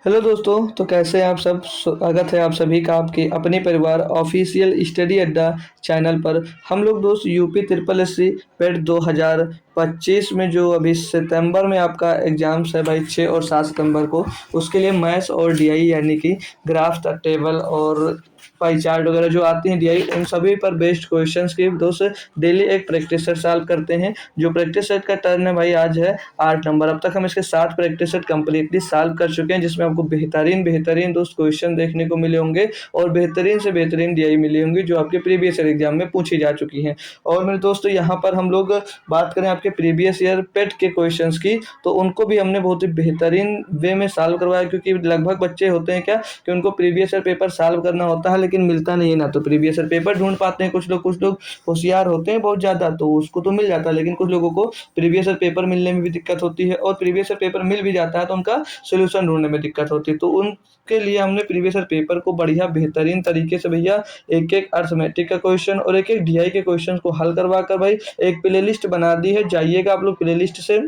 Hello दोस्तों, तो कैसे हैं आप सब। स्वागत है आप सभी का आपके अपने परिवार ऑफिशियल स्टडी अड्डा चैनल पर। हम लोग दोस्त UP triple S C PET 2025 में जो अभी सितंबर में आपका एग्जाम्स है भाई 6 और 7 सितंबर को, उसके लिए मैथ्स और डीआई यानी कि ग्राफ टेबल और पाई चार्ट वगैरह जो आती हैं डीआई, उन सभी पर बेस्ड क्वेश्चंस की दोस्त डेली एक प्रैक्टिस सेट सॉल्व करते हैं। जो प्रैक्टिस सेट का टर्न है भाई आज है 8 नंबर। अब तक हम इसके 7 प्रैक्टिस सेट कंप्लीटली सॉल्व कर चुके हैं, जिसमें आपको बेहतरीन बेहतरीन दोस्त क्वेश्चन देखने को मिले होंगे और बेहतरीन से बेहतरीन डीआई मिली होंगी जो आपके प्रीवियस ईयर एग्जाम में पूछी जा चुकी हैं। और मेरे दोस्तों यहाँ पर हम लोग बात करें आपके प्रीवियस ईयर पेट के क्वेश्चंस की, तो उनको भी हमने बहुत ही बेहतरीन वे में सॉल्व करवाया, क्योंकि लगभग बच्चे होते हैं क्या कि उनको प्रीवियस ईयर पेपर सॉल्व करना होता है लेकिन मिलता नहीं है, ना तो प्रीवियस ईयर पेपर ढूंढ पाते हैं कुछ लोग होशियार होते हैं बहुत ज़्यादा, तो उसको तो मिल जाता है, लेकिन कुछ लोगों को प्रीवियस ईयर पेपर मिलने में भी दिक्कत होती है, और प्रीवियस ईयर पेपर मिल भी जाता है तो उनका सोल्यूशन ढूंढने में दिक्कत होती है। तो उनके लिए हमने प्रीवियस ईयर पेपर को बढ़िया बेहतरीन तरीके से भैया एक एक अर्थमेटिक का क्वेश्चन और एक एक डीआई के क्वेश्चन को हल करवा कर भाई एक प्ले लिस्ट बना दी है। जाइएगा आप लोग प्ले लिस्ट से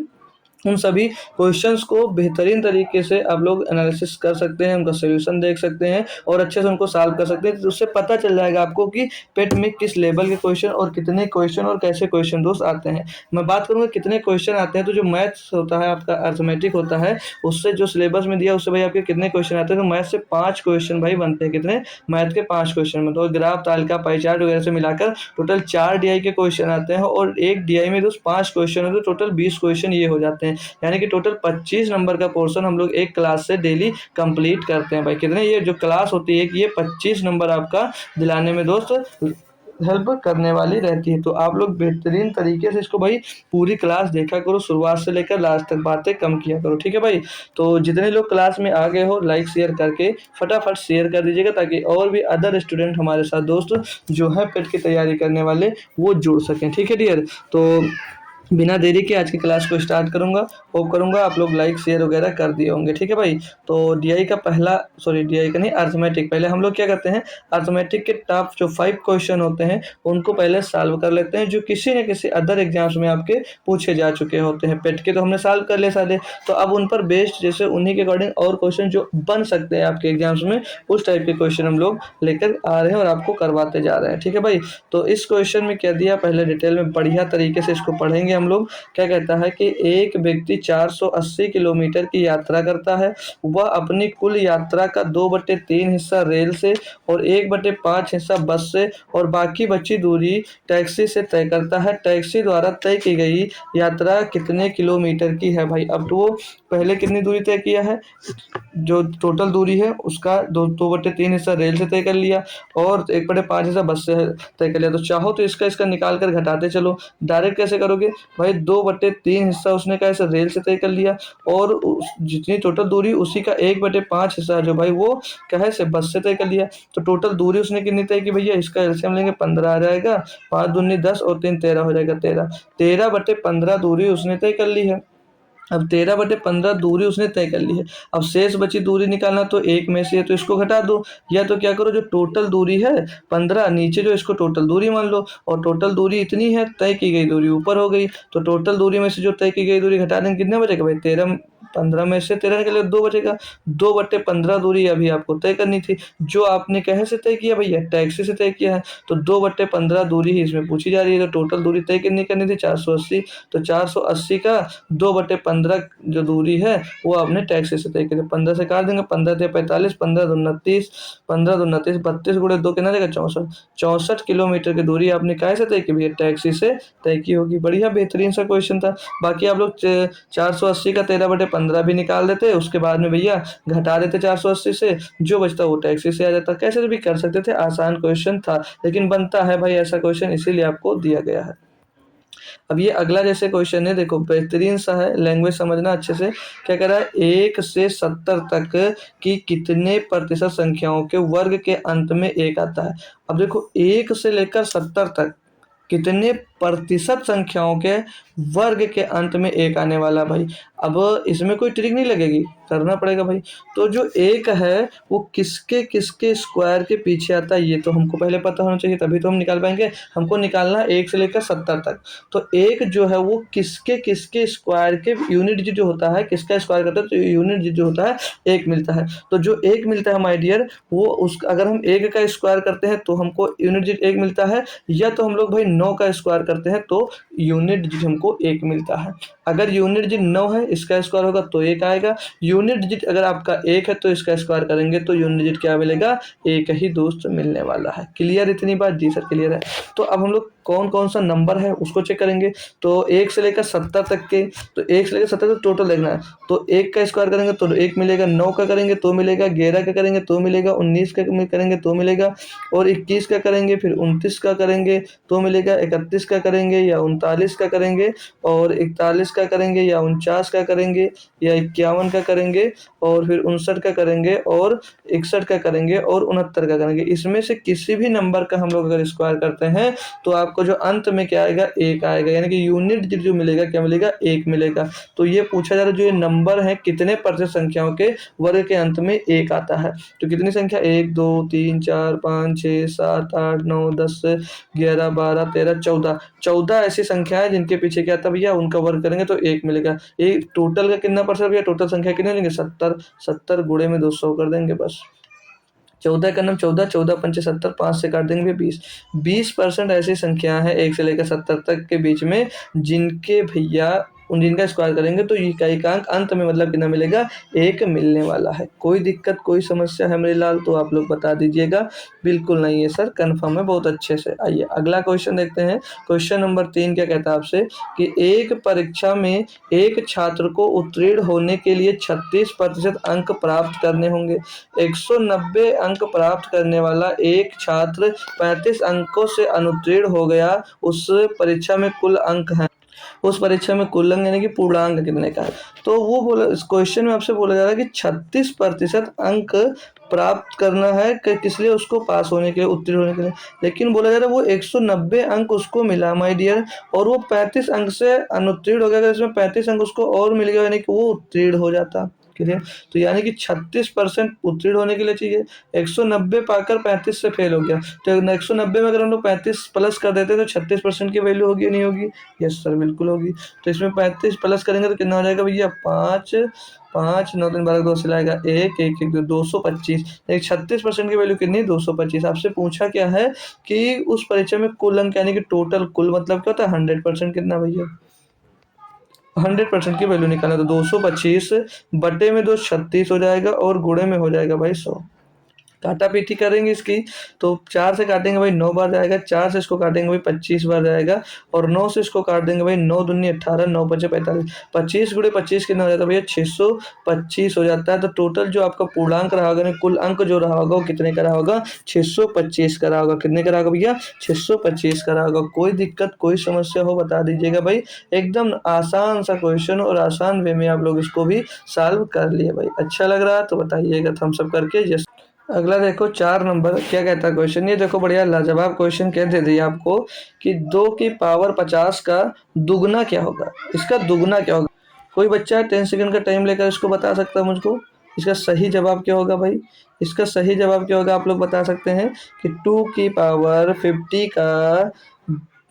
उन सभी क्वेश्चंस को बेहतरीन तरीके से आप लोग एनालिसिस कर सकते हैं, उनका सोल्यूशन देख सकते हैं और अच्छे से उनको सॉल्व कर सकते हैं। तो उससे पता चल जाएगा आपको कि पेट में किस लेवल के क्वेश्चन और कितने क्वेश्चन और कैसे क्वेश्चन दोस्त आते हैं। मैं बात करूंगा कितने क्वेश्चन आते हैं, तो जो मैथ्स होता है आपका अर्थमेटिक होता है, उससे जो सिलेबस में दिया उससे भाई आपके कितने क्वेश्चन आते हैं, तो मैथ से 5 क्वेश्चन भाई बनते हैं। कितने? मैथ के 5 क्वेश्चन में, तो ग्राफ तालिका पाई चार्ट वगैरह से मिलाकर टोटल 4 डीआई के क्वेश्चन आते हैं और एक डीआई में दोस्त 5 क्वेश्चन है, तो टोटल 20 क्वेश्चन ये हो जाते हैं। यानी कि टोटल 25 नंबर का पोर्शन हम लोग एक क्लास से डेली कंप्लीट करते हैं भाई। कितने? ये जो क्लास होती है ये 25 नंबर आपका दिलाने में दोस्त हेल्प करने वाली रहती है। तो आप लोग बेहतरीन तरीके से इसको भाई पूरी क्लास देखा करो, शुरुआत से लेकर लास्ट तक बातें कम किया करो, ठीक है भाई। तो जितने लोग क्लास में आ गए हो लाइक शेयर करके फटाफट शेयर कर दीजिएगा, ताकि और भी अदर स्टूडेंट हमारे साथ दोस्त जो है पेट की तैयारी करने वाले वो जुड़ सकें, ठीक है डियर। तो बिना देरी के आज की क्लास को स्टार्ट करूंगा। होप करूंगा आप लोग लाइक शेयर वगैरह कर दिए होंगे, ठीक है भाई। तो डीआई का पहला, सॉरी डीआई का नहीं, अर्थमेटिक, पहले हम लोग क्या करते हैं, अर्थमेटिक के टॉप जो 5 क्वेश्चन होते हैं उनको पहले सॉल्व कर लेते हैं, जो किसी न किसी अदर एग्जाम्स में आपके पूछे जा चुके होते हैं। पेट के तो हमने सॉल्व कर लिए सारे, तो अब उन पर बेस्ड जैसे उन्हीं के अकॉर्डिंग और क्वेश्चन जो बन सकते हैं आपके एग्जाम्स में, उस टाइप के क्वेश्चन हम लोग लेकर आ रहे हैं और आपको करवाते जा रहे हैं, ठीक है भाई। तो इस क्वेश्चन में क्या दिया, पहले डिटेल में बढ़िया तरीके से इसको पढ़ेंगे हम लोग। क्या कहता है कि एक व्यक्ति 480 किलोमीटर की यात्रा करता है। वह अपनी कुल यात्रा का 2/3 हिस्सा रेल से और 1/5 हिस्सा बस से और बाकी बची दूरी टैक्सी से तय करता है। टैक्सी द्वारा तय की गई यात्रा कितने किलोमीटर की है भाई। अब तो वो पहले कितनी दूरी तय किया है, जो टोटल दूरी है उसका 2/3 हिस्सा रेल से तय कर लिया और 1/5 हिस्सा बस से तय कर लिया। तो चाहो तो इसका इसका निकाल कर घटाते चलो। डायरेक्ट कैसे करोगे भाई, 2/3 हिस्सा उसने कैसे रेल से तय कर लिया और जितनी टोटल दूरी उसी का 1/5 हिस्सा जो भाई वो क्या है से बस से तय कर लिया। तो टोटल दूरी उसने कितनी तय की भैया, इसका एलसीएम लेंगे 15 आ जाएगा, 5 दूनी 10 और 3 13 हो जाएगा 13। 13/15 दूरी उसने तय कर ली है। अब 13/15 दूरी उसने तय कर ली है। अब शेष बची दूरी निकालना, तो एक में से तो इसको घटा दो, या तो क्या करो जो टोटल दूरी है 15, नीचे जो इसको टोटल दूरी मान लो, और टोटल दूरी इतनी है, तय की गई दूरी ऊपर हो गई, तो टोटल दूरी में से जो तय की गई दूरी घटा देंगे कितने बचेगा भाई, 13, 15 में से 13 निकले 2 बचेगा। 2/15 दूरी अभी आपको तय करनी थी, जो आपने कहे से तय किया भैया, टैक्सी से तय किया है, तो 2/15 दूरी ही इसमें पूछी जा रही है। तो टोटल दूरी तय कितनी करनी थी, 480, तो 480 का 2/15 जो दूरी है वो आपने टैक्सी से तय की। 15 से काट देंगे, 15 से 45, 15 दूना 30, 15 दूना 30, 32 गुणे 2 कितना देगा 64। 64 किलोमीटर की दूरी आपने काहे से तय की भैया, टैक्सी से तय की होगी। बढ़िया बेहतरीन सा क्वेश्चन था। बाकी आप लोग 480 का 13/15 भी निकाल देते, उसके बाद में भैया घटा देते 480 से, जो बचता वो टैक्सी से आ जाता। कैसे भी कर सकते थे, आसान क्वेश्चन था, लेकिन बनता है भाई ऐसा क्वेश्चन, इसीलिए आपको दिया गया है। अब ये अगला जैसे क्वेश्चन है, देखो बेहतरीन सा है, लैंग्वेज समझना अच्छे से। क्या कह रहा है, 1 से 70 तक की कितने प्रतिशत संख्याओं के वर्ग के अंत में 1 आता है। अब देखो 1 से लेकर 70 तक कितने प्रतिशत संख्याओं के वर्ग के अंत में एक आने वाला भाई। अब इसमें कोई ट्रिक नहीं लगेगी, करना पड़ेगा भाई। तो जो एक है वो किसके किसके स्क्वायर के पीछे आता है, ये तो हमको पहले पता होना चाहिए, तभी तो हम निकाल पाएंगे। हमको निकालना है 1 से लेकर 70 तक। तो एक जो है वो किसके किसके स्क्वायर के यूनिट डिजिट जो होता है, किसका स्क्वायर करता है तो यूनिट डिजिट जो होता है 1 मिलता है। तो जो 1 मिलता है माय डियर, वो उस अगर हम 1 का स्क्वायर करते हैं तो हमको यूनिट डिजिट 1 मिलता है, या तो हम लोग भाई 9 का स्क्वायर करते हैं तो यूनिट डिजिट हमको 1 मिलता है। अगर यूनिट डिजिट 9 है, इसका स्क्वायर होगा तो 1 आएगा। यूनिट डिजिट अगर आपका 1 है तो इसका स्क्वायर करेंगे तो यूनिट डिजिट क्या मिलेगा, 1 ही दोस्त मिलने वाला है। क्लियर इतनी बात? जी सर क्लियर है। तो अब हम लोग कौन कौन सा नंबर है उसको चेक करेंगे। तो 1 से लेकर 70 तक के, तो 1 से लेकर 70 तक टोटल देखना है। तो 1 का स्क्वायर करेंगे तो 1 मिलेगा, 9 का करेंगे तो मिलेगा, 11 का करेंगे तो मिलेगा, 19 का करेंगे तो मिलेगा, और 21 का करेंगे, फिर 29 का करेंगे तो मिलेगा, 31 का करेंगे या 39 का करेंगे, और 41 का करेंगे या 49 का करेंगे, या 51 का करेंगे, और फिर 59 का करेंगे, और 61 का करेंगे, और 69 का करेंगे। इसमें से किसी भी नंबर का हम लोग अगर स्क्वायर करते हैं तो आपको जो अंत में क्या आएगा, 1 आएगा, यानी कि यूनिट डिजिट जो मिलेगा क्या मिलेगा, 1 मिलेगा। तो ये पूछा जा रहा है जो ये नंबर है कितने प्रतिशत संख्याओं के वर्ग के अंत में 1 आता है। तो कितनी संख्या, 1 2 3 4 5 6 7 8 9 10 11 12 13 14 ऐसी संख्या है जिनके पीछे क्या आता है भैया, उनका वर्ग करेंगे तो 1 मिलेगा। एक टोटल का कितना परसेंट भैया, टोटल संख्या कितने लेंगे, 70 गुणे में 200 कर देंगे बस। 14 का नाम 14, 14 पंचे 70, 5 से काट देंगे 20% ऐसी संख्या है 1 से लेकर 70 तक के बीच में जिनके भैया जिनका स्क्वायर करेंगे तो इकाई का अंक अंत में मतलब कितना मिलेगा, 1 मिलने वाला है। कोई दिक्कत कोई समस्या है मेरे लाल तो आप लोग बता दीजिएगा। बिल्कुल नहीं है सर, कन्फर्म है बहुत अच्छे से। आइए अगला क्वेश्चन देखते हैं। क्वेश्चन नंबर 3 क्या कहता है आपसे कि एक परीक्षा में एक छात्र को उत्तीर्ण होने के लिए 36% अंक प्राप्त करने होंगे। 190 अंक प्राप्त करने वाला एक छात्र 35 अंकों से अनुत्तीर्ण हो गया। उस परीक्षा में कुल अंक हैं, उस परीक्षा में कुल अंक यानी कि पूर्णांक कितने का है। तो वो बोला, इस क्वेश्चन में आपसे बोला जा रहा है कि 36% अंक प्राप्त करना है किस लिए, उसको पास होने के लिए, उत्तीर्ण होने के लिए। लेकिन बोला जा रहा है वो 190 अंक उसको मिला माय डियर, और वो 35 अंक से अनुत्तीर्ण हो गया। अगर इसमें 35 अंक उसको और मिल गया यानी कि वो उत्तीर्ण हो जाता। क्लियर? तो यानी कि 36% उत्तीर्ण होने के लिए चाहिए। 190 पाकर 35 से फेल हो गया, तो 190 में अगर हम लोग 35 प्लस कर देते तो 36% की वैल्यू होगी नहीं होगी? यस सर बिल्कुल होगी। तो इसमें 35 प्लस करेंगे तो कितना हो जाएगा भैया, 5 5 9 3 12 2 से लाएगा 1 1 1 225। 36% की वैल्यू कितनी, 225। आपसे पूछा क्या है कि उस परीक्षा में कुल अंक यानी कि टोटल कुल मतलब क्या होता है 100%, कितना भैया 100% की वैल्यू निकालना। तो 225 बटे में 2 36 हो जाएगा, और गुणे में हो जाएगा भाई 100। काटा पीटी करेंगे इसकी तो 4 से काटेंगे भाई 9 बार जाएगा, 4 से इसको काटेंगे भाई 25 बार जाएगा, और 9 से इसको काट देंगे भाई 9 दूनी 18, 9 पचे 45, 25 गुणे 25 कितना हो जाता है भैया 625 हो जाता है। तो टोटल जो आपका पूर्णांक रहा होगा, कुल अंक जो रहा होगा वो कितने का रहा होगा, 625 का रहा होगा। कितने का रहा होगा भैया, 625 का रहा होगा। कोई दिक्कत कोई समस्या हो बता दीजिएगा भाई। एकदम आसान सा क्वेश्चन और आसान वे में आप लोग इसको भी सॉल्व कर लिए भाई। अच्छा लग रहा है तो बताइएगा थम्स अप करके। जैसे अगला देखो 4 नंबर क्या कहता है क्वेश्चन, ये देखो बढ़िया लाजवाब क्वेश्चन कह दे दिया आपको कि 2 की पावर 50 का दुगना क्या होगा। इसका दुगना क्या होगा, कोई बच्चा 10 सेकंड का टाइम लेकर इसको बता सकता है मुझको। इसका सही जवाब क्या होगा भाई, इसका सही जवाब क्या होगा आप लोग बता सकते हैं कि 2 की पावर 50 का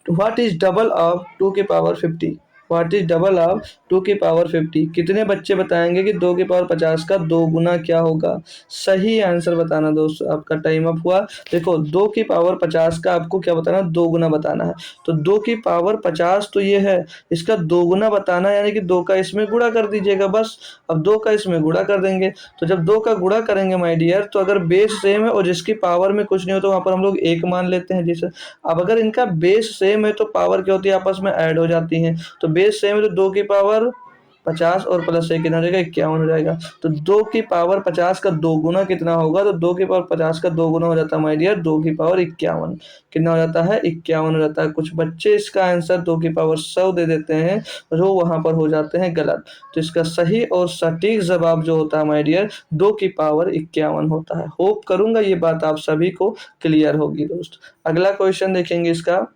व्हाट इज डबल ऑफ 2 की power 50, what is double of 2 की पावर 50। कितने बच्चे बताएंगे कि 2 की पावर 50 का 2 गुना क्या होगा। सही आंसर बताना दोस्त, आपका टाइम अप हुआ। देखो 2 की पावर 50 का आपको क्या बताना, 2 गुना बताना है। तो 2 की पावर 50 तो ये है, इसका 2 गुना बताना है यानी कि 2 का इसमें गुणा कर दीजिएगा बस। अब 2 का इसमें गुणा कर देंगे, तो जब 2 का गुणा करेंगे माय डियर तो अगर बेस सेम है और जिसकी पावर में कुछ नहीं हो तो वहां पर हम लोग 1 मान लेते हैं जिसे। अब अगर इनका बेस सेम है तो पावर क्या होती है, आपस में ऐड हो जाती है। तो बेस सेम है तो 2 की पावर 50 और प्लस 1 कितना हो जाएगा, 51 हो जाएगा। तो 2 की पावर 50 का 2 गुना कितना होगा, तो 2 की पावर 50 का 2 गुना हो जाता है माय डियर 2 की पावर 51। कितना हो जाता है, 51 हो जाता है। कुछ बच्चे इसका आंसर 2 की पावर 100 दे देते हैं जो वहां पर हो जाते हैं गलत। तो इसका सही और सटीक जवाब जो होता है माय डियर 2 की पावर 51 होता है। होप करूंगा ये बात आप सभी को क्लियर होगी दोस्त। अगला क्वेश्चन देखेंगे इसका।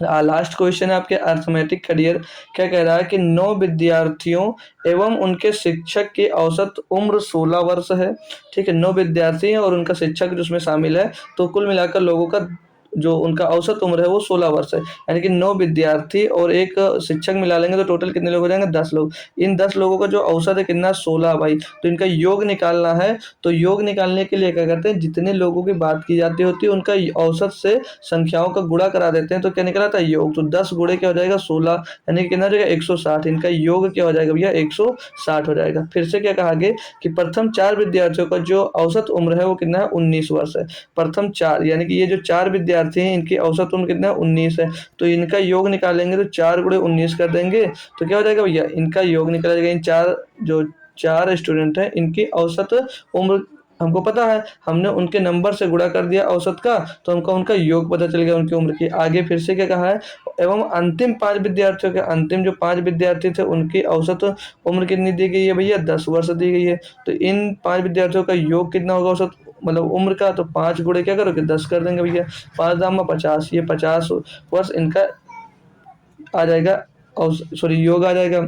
लास्ट क्वेश्चन है आपके अर्थमेटिक करियर। क्या कह रहा है कि 9 विद्यार्थियों एवं उनके शिक्षक की औसत उम्र 16 वर्ष है। ठीक है, 9 विद्यार्थी हैं और उनका शिक्षक जो उसमें शामिल है, तो कुल मिलाकर लोगों का जो उनका औसत उम्र है वो 16 वर्ष है। यानी कि 9 विद्यार्थी और एक शिक्षक मिला लेंगे तो टोटल कितने लोग हो जाएंगे? 10 लोग। इन 10 लोगों का जो औसत है कितना? 16 भाई। तो इनका योग निकालना है। तो योग निकालने के लिए क्या करते हैं, जितने लोगों की बात की जाती होती है उनका औसत से संख्याओं का गुणा करा देते हैं, तो क्या निकला था? योग। तो 10 गुणे क्या हो जाएगा? 16, यानी कि कितना हो जाएगा? 160। इनका योग क्या हो जाएगा भैया? 160 हो जाएगा। फिर से क्या कहा आगे कि प्रथम 4 विद्यार्थियों का जो औसत उम्र है वो कितना है? 19 वर्ष है। प्रथम 4 यानी कि ये जो 4 विद्यार्थी हैं इनकी औसत उम्र कितना है? 19 है। तो इनका योग निकालेंगे तो 4 गुणे 19 कर देंगे, तो क्या हो जाएगा भैया? इनका योग निकाला जाएगा। इन 4 स्टूडेंट हैं इनकी औसत उम्र हमको पता है, हमने उनके नंबर से गुणा कर दिया औसत का, तो हमको उनका योग पता चल गया उनकी उम्र की। आगे फिर से क्या कहा है? एवं अंतिम 5 विद्यार्थियों के, अंतिम जो 5 विद्यार्थी थे उनकी औसत उम्र कितनी दी गई है भैया? 10 वर्ष दी गई है। तो इन 5 विद्यार्थियों का योग कितना होगा औसत मतलब उम्र का? तो 5 गुणे क्या करोगे? 10 कर देंगे भैया। 5 दाम में 50, ये 50 वर्ष इनका आ जाएगा और सॉरी योग आ जाएगा।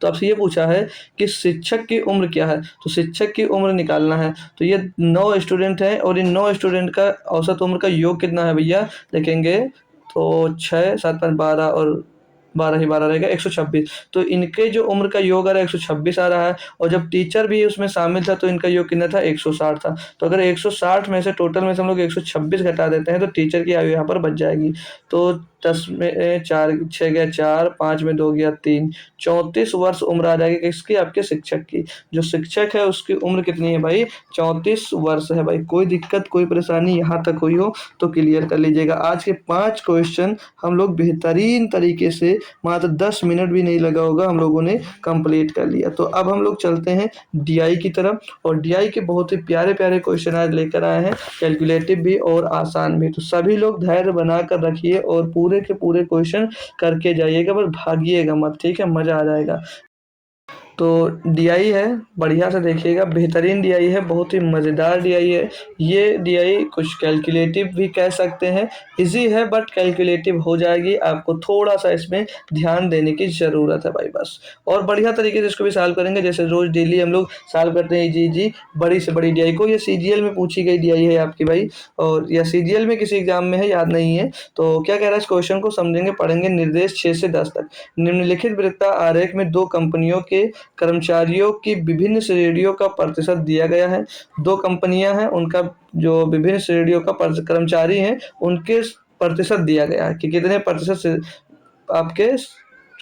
तो आपसे ये पूछा है कि शिक्षक की उम्र क्या है, तो शिक्षक की उम्र निकालना है। तो ये 9 स्टूडेंट हैं और इन 9 स्टूडेंट का औसत उम्र का योग कितना है भैया? देखेंगे तो 6 7 5 12 और 12 ही 12 रहेगा 126। तो इनके जो उम्र का योग आ रहा है 126 आ रहा है, और जब टीचर भी उसमें शामिल था तो इनका योग कितना था? 160 था। तो अगर 160 में से टोटल में से हम लोग 126 घटा देते हैं तो टीचर की आयु यहाँ पर बच जाएगी। तो 10 में 4 6 गया 4, 5 में 2 गया 3, 34 वर्ष उम्र आ जाएगी किसकी? आपके शिक्षक की। जो शिक्षक है उसकी उम्र कितनी है भाई? 34 वर्ष है भाई। कोई दिक्कत कोई परेशानी यहाँ तक हुई हो तो क्लियर कर लीजिएगा। आज के 5 क्वेश्चन हम लोग बेहतरीन तरीके से मात्र 10 मिनट भी नहीं लगा होगा हम लोगों ने कंप्लीट कर लिया। तो अब हम लोग चलते हैं डीआई की तरफ, और डीआई के बहुत ही प्यारे प्यारे क्वेश्चन आज लेकर आए हैं, कैलकुलेटिव भी और आसान भी। तो सभी लोग धैर्य बना कर रखिए और पूरे के पूरे क्वेश्चन करके जाइएगा, बस भागिएगा मत, ठीक है? मज़ा आ जाएगा। तो डीआई है, बढ़िया से देखिएगा, बेहतरीन डीआई है, बहुत ही मज़ेदार डीआई है। ये डीआई कुछ कैलकुलेटिव भी कह सकते हैं, इजी है बट कैलकुलेटिव हो जाएगी। आपको थोड़ा सा इसमें ध्यान देने की ज़रूरत है भाई बस। और बढ़िया तरीके से इसको भी सॉल्व करेंगे, जैसे रोज़ डेली हम लोग सॉल्व करते हैं जी जी बड़ी से बड़ी डीआई को। ये सीजीएल में पूछी गई डीआई है आपकी भाई, और या सीजीएल में किसी एग्जाम में है, याद नहीं है। तो क्या कह रहा है इस क्वेश्चन को समझेंगे, पढ़ेंगे। निर्देश 6 से 10 तक। निम्नलिखित वृत्ता आरेख में 2 कंपनियों के कर्मचारियों की विभिन्न श्रेणियों का प्रतिशत दिया गया है। 2 कंपनियां हैं, उनका जो विभिन्न श्रेणियों का कर्मचारी हैं उनके प्रतिशत दिया गया है कि कितने प्रतिशत से आपके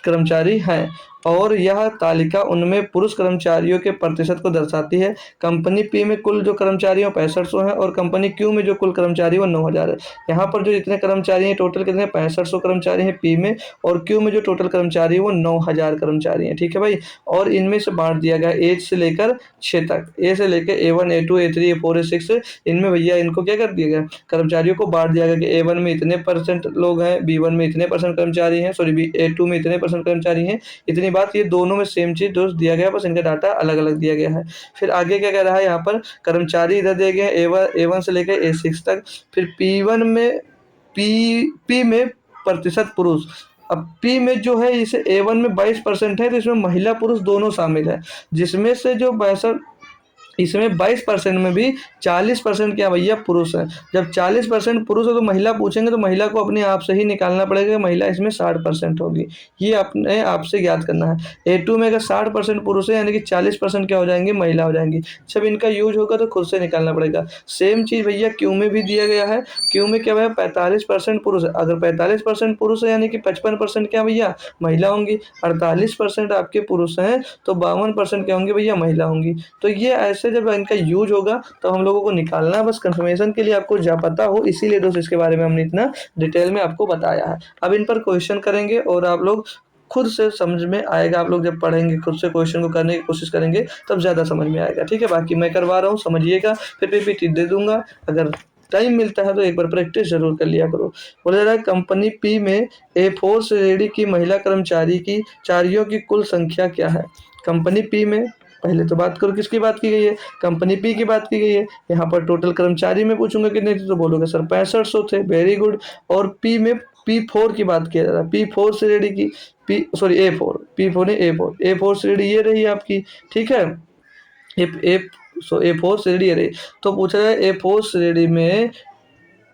कर्मचारी हैं, और यह तालिका उनमें पुरुष कर्मचारियों के प्रतिशत को दर्शाती है। कंपनी पी में कुल जो कर्मचारी हैं 6500 हैं, और कंपनी क्यू में जो कुल कर्मचारी वो 9000 है। यहाँ पर जो जितने कर्मचारी हैं टोटल कितने? 6500 कर्मचारी हैं पी में, और क्यू में जो टोटल कर्मचारी है वो 9000 कर्मचारी हैं, ठीक है भाई। और इनमें से बांट दिया गया 1 से लेकर 6 तक, ए से लेकर A1 A2 A3 A4 A6। इनमें भैया इनको क्या कर दिया गया? कर्मचारियों को बांट दिया गया कि A1 में इतने परसेंट लोग हैं, B1 में इतने परसेंट कर्मचारी हैं, सॉरी A2 में इतने परसेंट कर्मचारी हैं। इतनी बात, ये दोनों में सेम चीज दोस्त दिया गया, बस इनका डाटा अलग अलग दिया गया है। फिर आगे क्या कह रहा है यहाँ पर? कर्मचारी इधर दिए गए हैं A1 से लेकर A6 तक। फिर P1 में पी में प्रतिशत पुरुष। अब पी में जो है इसे A1 में 22% है, तो इसमें महिला पुरुष दोनों शामिल है, जिसमें से जो 62 इसमें 22% में भी 40% क्या भैया? पुरुष है। जब 40% पुरुष है तो महिला पूछेंगे तो महिला को अपने आप से ही निकालना पड़ेगा, महिला इसमें 60% होगी। ये अपने आप से ज्ञात करना है। A2 में अगर 60% पुरुष है यानी कि 40% क्या हो जाएंगे? महिला हो जाएंगी। जब इनका यूज होगा तो खुद से निकालना पड़ेगा। सेम चीज़ भैया क्यू में भी दिया गया है। क्यू में क्या भैया? 45% पुरुष है। अगर 45% पुरुष है यानी कि 55% क्या भैया? महिला होंगी। 48% आपके पुरुष हैं तो 52% क्या होंगे भैया? महिला होंगी। तो ये ऐसे जब इनका यूज होगा तो हम लोगों को निकालना है, बस कंफर्मेशन के लिए आपको जा पता हो, इसीलिए दोस्त इसके बारे में हमने इतना डिटेल में आपको बताया है। अब इन पर क्वेश्चन करेंगे और आप लोग खुद से समझ में आएगा। आप लोग जब पढ़ेंगे खुद से क्वेश्चन को करने की कोशिश करेंगे तब ज़्यादा समझ में आएगा, ठीक है? बाकी मैं करवा रहा हूँ, समझिएगा, फिर पीपीटी दे दूंगा। अगर टाइम मिलता है तो एक बार प्रैक्टिस जरूर कर लिया करो। बोला जा रहा है कंपनी पी में A4 श्रेणी की महिला कर्मचारी की चारियों की कुल संख्या क्या है? कंपनी पी में पहले तो बात करो किसकी बात की गई है? कंपनी पी की बात की गई है। यहाँ पर टोटल कर्मचारी में पूछूंगा कितने थे तो बोलोगे सर 6500 थे, वेरी गुड। और पी में P4 की बात किया जा रहा है, P4 श्रेणी की, A4, P4 नहीं, A4 श्रेणी ये रही आपकी, ठीक है। A4 श्रेणी ये रही। तो पूछा जाए A4 श्रेणी में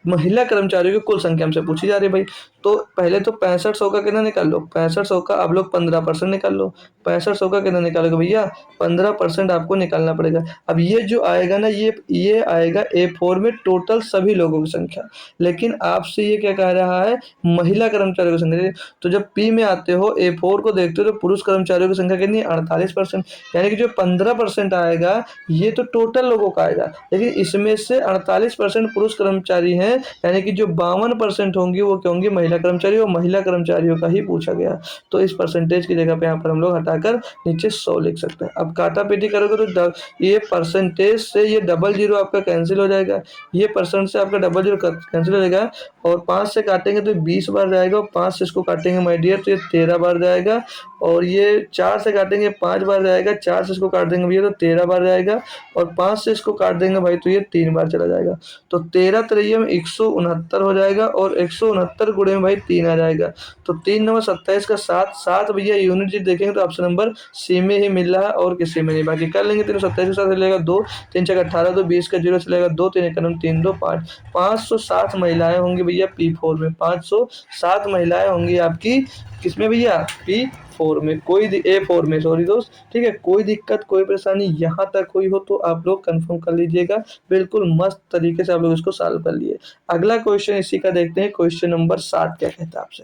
महिला कर्मचारियों की कुल संख्या हमसे पूछी जा रही है भाई। तो पहले तो 6500 का कितना निकाल लो, 6500 का आप लोग 15% निकाल लो। 6500 का कितना निकालोगे भैया, 15% आपको निकालना पड़ेगा। अब ये जो आएगा ना, ये आएगा A4 में टोटल सभी लोगों की संख्या, लेकिन आपसे ये क्या कह रहा है, महिला कर्मचारियों की संख्या। तो जब P में आते हो, A4 को देखते हो, तो पुरुष कर्मचारियों की संख्या कितनी है, 48%। यानी कि जो 15% आएगा ये तो टोटल लोगों का आएगा, लेकिन इसमें से 48% पुरुष कर्मचारी हैं, यानी कि जो 52% होंगी वो क्या होंगी, महिला कर्मचारी, और महिला कर्मचारियों का ही पूछा गया। तो इस परसेंटेज की जगह पे यहाँ पर हम लोग हटाकर नीचे 100 लिख सकते हैं। अब काटा पीटी करोगे तो ये परसेंटेज से ये डबल जीरो आपका कैंसिल हो जाएगा, ये परसेंट से आपका डबल जीरो कैंसिल हो जाएगा, और 5 से काटेंगे तो 20 बार जाएगा, और 5 से इसको काटेंगे माय डियर तो ये 13 बार जाएगा, और ये 4 से काटेंगे 5 बार जाएगा, 4 से इसको काट देंगे भैया तो 13 बार जाएगा, और 5 से इसको काट देंगे भाई तो ये 3 बार चला जाएगा। तो 13 त्रियम 169 हो जाएगा, और 169 गुणे में भाई 3 आ जाएगा। तो 3 नंबर 27 का 7, 7 भैया यूनिट जी देखेंगे तो ऑप्शन नंबर सी में ही मिल रहा है और किसी में नहीं। बाकी कर लेंगे, 327 के साथ चलेगा 2, 3 छः 18, 2 20 का 0 चलेगा 2, 3 1 3 2 5, 507 महिलाएं होंगी भैया P4 में, 507 महिलाएं होंगी आपकी किसमें भैया, P4 में। A4 में, सॉरी दोस्त, ठीक है। कोई दिक्कत कोई परेशानी यहाँ तक हुई हो तो आप लोग कंफर्म कर लीजिएगा, बिल्कुल मस्त तरीके से आप लोग इसको सॉल्व कर लिए। अगला क्वेश्चन इसी का देखते हैं, क्वेश्चन नंबर 7 क्या कहता है आपसे।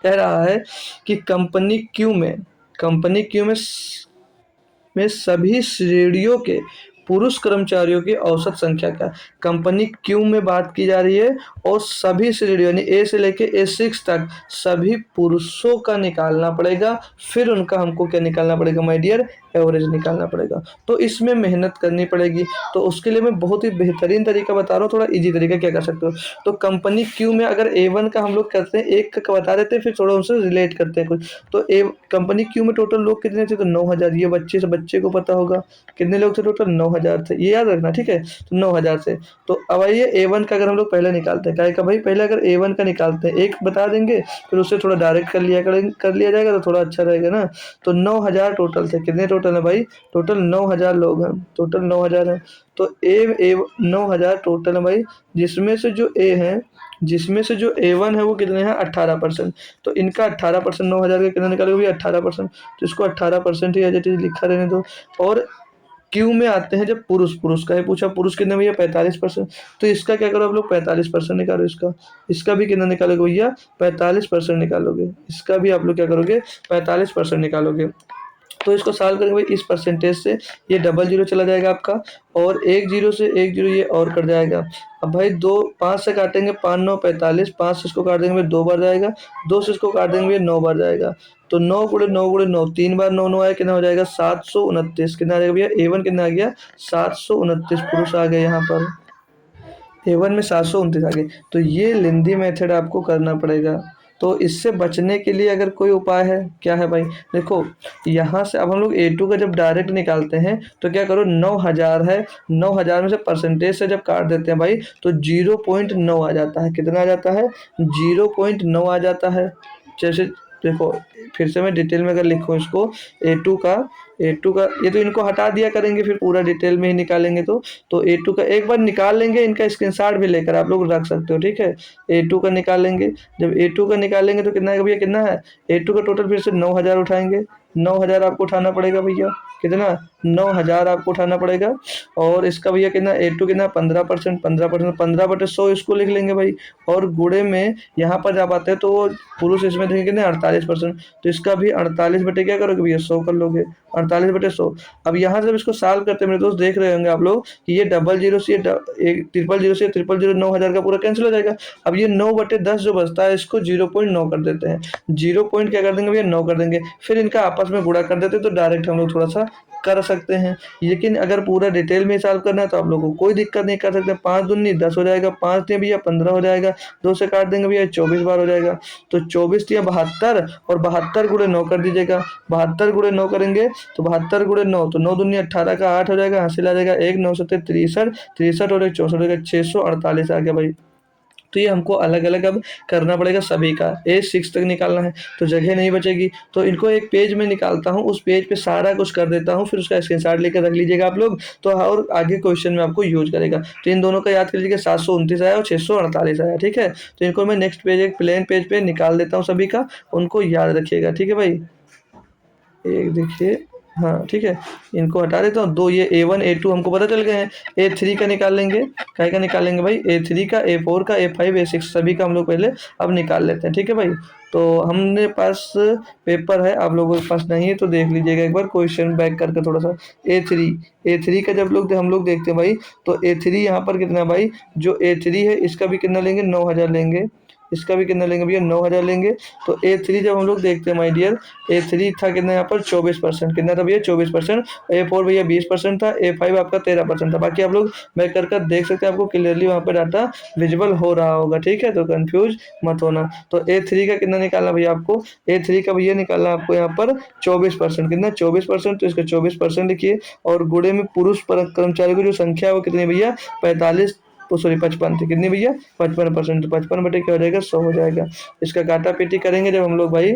कह रहा है कि कंपनी क्यू में सभी श्रेणियों के पुरुष कर्मचारियों की औसत संख्या क्या है। कंपनी क्यू में बात की जा रही है, और सभी श्रेणियों यानी ए से लेके A6 तक सभी पुरुषों का निकालना पड़ेगा, फिर उनका हमको क्या निकालना पड़ेगा माय डियर, एवरेज निकालना पड़ेगा। तो इसमें मेहनत करनी पड़ेगी, तो उसके लिए मैं बहुत ही बेहतरीन तरीका बता रहा हूँ, थोड़ा इजी तरीका क्या कर सकते हो। तो कंपनी क्यू में अगर A1 का हम लोग करते हैं, एक का बता देते हैं, फिर थोड़ा उनसे रिलेट करते हैं कुछ। तो कंपनी क्यू में टोटल लोग कितने थे, तो 9000। ये बच्चे को पता होगा कितने लोग थे, टोटल 9000 थे, ये याद रखना, ठीक है। तो 9000 से, तो अब आइए A1 का अगर हम लोग पहले निकालते हैं, क्या का भाई, पहले अगर A1 का निकालते हैं, एक बता देंगे, फिर उससे थोड़ा डायरेक्ट कर लिया जाएगा तो थोड़ा अच्छा रहेगा ना। तो 9000 टोटल थे, कितने टोटल है भाई, टोटल 9000 लोग हैं, टोटल 9000 है। तो ए 9000 टोटल है भाई, जिसमें से जो A1 है वो कितने हैं, 18%। तो इनका 18%, 9000 का कितना निकालोगे, 18%। तो इसको 18% ही एज इट इज लिखा रहने दो। और क्यू में आते हैं जब पुरुष का है पूछा, पुरुष कितने भैया, 45%। तो इसका क्या करो आप लोग, 45% निकालो, इसका भी कितना निकालोगे भैया, 45% निकालोगे। इसका भी आप लोग क्या करोगे, 45% निकालोगे। तो इसको सॉल्व करेंगे भाई, इस परसेंटेज से ये डबल जीरो चला जाएगा आपका, और एक जीरो से एक जीरो ये और कट जाएगा। अब भाई 5 से काटेंगे, 5 9 45, 5 से इसको काट देंगे भाई 2 बार जाएगा, 2 से इसको काट देंगे भाई 9 बार जाएगा। तो 9 गुणे 9 गुणे 9, 3 बार 9 9 आया, कितना हो जाएगा, 729। कितना आ जाएगा भैया, A1 कितना आ गया, 729 पुरुष आ गए यहाँ पर, A1 में 729 आ गए। तो ये लेंदी मेथड आपको करना पड़ेगा। तो इससे बचने के लिए अगर कोई उपाय है, क्या है भाई, देखो यहाँ से अब हम लोग A2 का जब डायरेक्ट निकालते हैं तो क्या करो, 9000 है, 9000 में से परसेंटेज से जब काट देते हैं भाई तो 0.9 आ जाता है। कितना आ जाता है, 0.9 आ जाता है। जैसे देखो, फिर से मैं डिटेल में अगर लिखूँ इसको, A2 का ये तो इनको हटा दिया करेंगे, फिर पूरा डिटेल में ही निकालेंगे। तो A2 का एक बार निकाल लेंगे, इनका स्क्रीनशॉट भी लेकर आप लोग रख सकते हो, ठीक है। A2 का निकालेंगे, जब A2 का निकालेंगे तो कितना है भैया, कितना है A2 का टोटल, फिर से 9000 उठाएंगे, 9000 आपको उठाना पड़ेगा भैया, कितना, 9000 आपको उठाना पड़ेगा। और इसका भैया कितना, A2 कितना, 15%, 15/100 इसको लिख लेंगे भाई। और गुणे में यहाँ पर जब आते हैं तो वो पुरुष इसमें देंगे कितने, 48%। तो इसका भी 48 बटे क्या करोगे भैया, 100 कर लोगे, 48/100। अब यहाँ से जब इसको सॉल्व करते हैं मेरे दोस्त, देख रहे होंगे आप लोग कि ये डबल जीरो से ट्रिपल जीरो से 9000 का पूरा कैंसिल हो जाएगा। अब ये 9/10 जो बचता है, इसको 0.9 कर देते हैं, 0 पॉइंट क्या कर देंगे भैया, 9 कर देंगे। फिर इनका आपस में गुणा कर देते, तो डायरेक्ट हम लोग थोड़ा सा कर सकते हैं। लेकिन अगर पूरा डिटेल में सॉल्व करना है तो आप लोगों को कोई दिक्कत नहीं, कर सकते। 5 दूनी 10 हो जाएगा, 5 दिए भैया 15 हो जाएगा, 2 से काट देंगे भैया 24 बार हो जाएगा। तो 24 दिया 72, और 72 गुणे 9 कर दीजिएगा, 72 गुणे 9 करेंगे तो 72 गुणे 9, तो 9 दूनी 18 का 8 हो जाएगा, हासिल आ जाएगा 1 9 7 63, 63 और 1 64 हो जाएगा, 648 आ गया भाई। तो ये हमको अलग-अलग अब करना पड़ेगा सभी का। A6 तक निकालना है, तो जगह नहीं बचेगी, तो इनको एक पेज में निकालता हूँ, उस पेज पे सारा कुछ कर देता हूँ, फिर उसका स्क्रीनशॉट लेकर रख लीजिएगा आप लोग, तो और आगे क्वेश्चन में आपको यूज़ करेगा। तो इन दोनों का याद कर लीजिएगा, 729 आया और 648 आया, ठीक है? तो इनको मैं नेक्स्ट पेज एक प्लेन पेज पे निकाल देता हूँ सभी का, उनको याद रखिएगा, ठीक है भाई? एक देखिए, हाँ ठीक है, इनको हटा देता हूँ। दो ये A1 A2 हमको पता चल गए हैं। A3 का निकाल लेंगे, काय का निकालेंगे भाई? A3 का, A4 का, A5 A6 सभी का हम लोग पहले अब निकाल लेते हैं, ठीक है भाई? तो हमने पास पेपर है, आप लोगों के पास नहीं है तो देख लीजिएगा एक बार क्वेश्चन बैक करके थोड़ा सा। A3 का जब लोग हम लोग देखते हैं भाई, तो A3 यहाँ पर कितना भाई, जो A3 है इसका भी कितना लेंगे, 9000 लेंगे, इसका भी कितना लेंगे भैया, 9000 लेंगे। तो A3 जब हम लोग देखते हैं माय डियर, A3 था कितना यहाँ पर 24%, कितना था भैया 24%। A4 भैया 20% था, A5 आपका 13% था। बाकी आप लोग मैं कर कर देख सकते हैं, आपको क्लियरली वहाँ पे डाटा विजिबल हो रहा होगा, ठीक है? तो कंफ्यूज मत होना। तो A3 का कितना निकालना भैया आपको, A3 का भैया निकालना आपको यहाँ पर 24%, कितना 24%, तो इसका 24% लिखिए। और गुणे में पुरुष कर्मचारियों की जो संख्या है वो कितनी भैया, 45, तो सॉरी 55 थी, कितनी भैया 55%, तो 55 बटे क्या हो जाएगा, 100 हो जाएगा। इसका काटा पीटी करेंगे जब हम लोग भाई,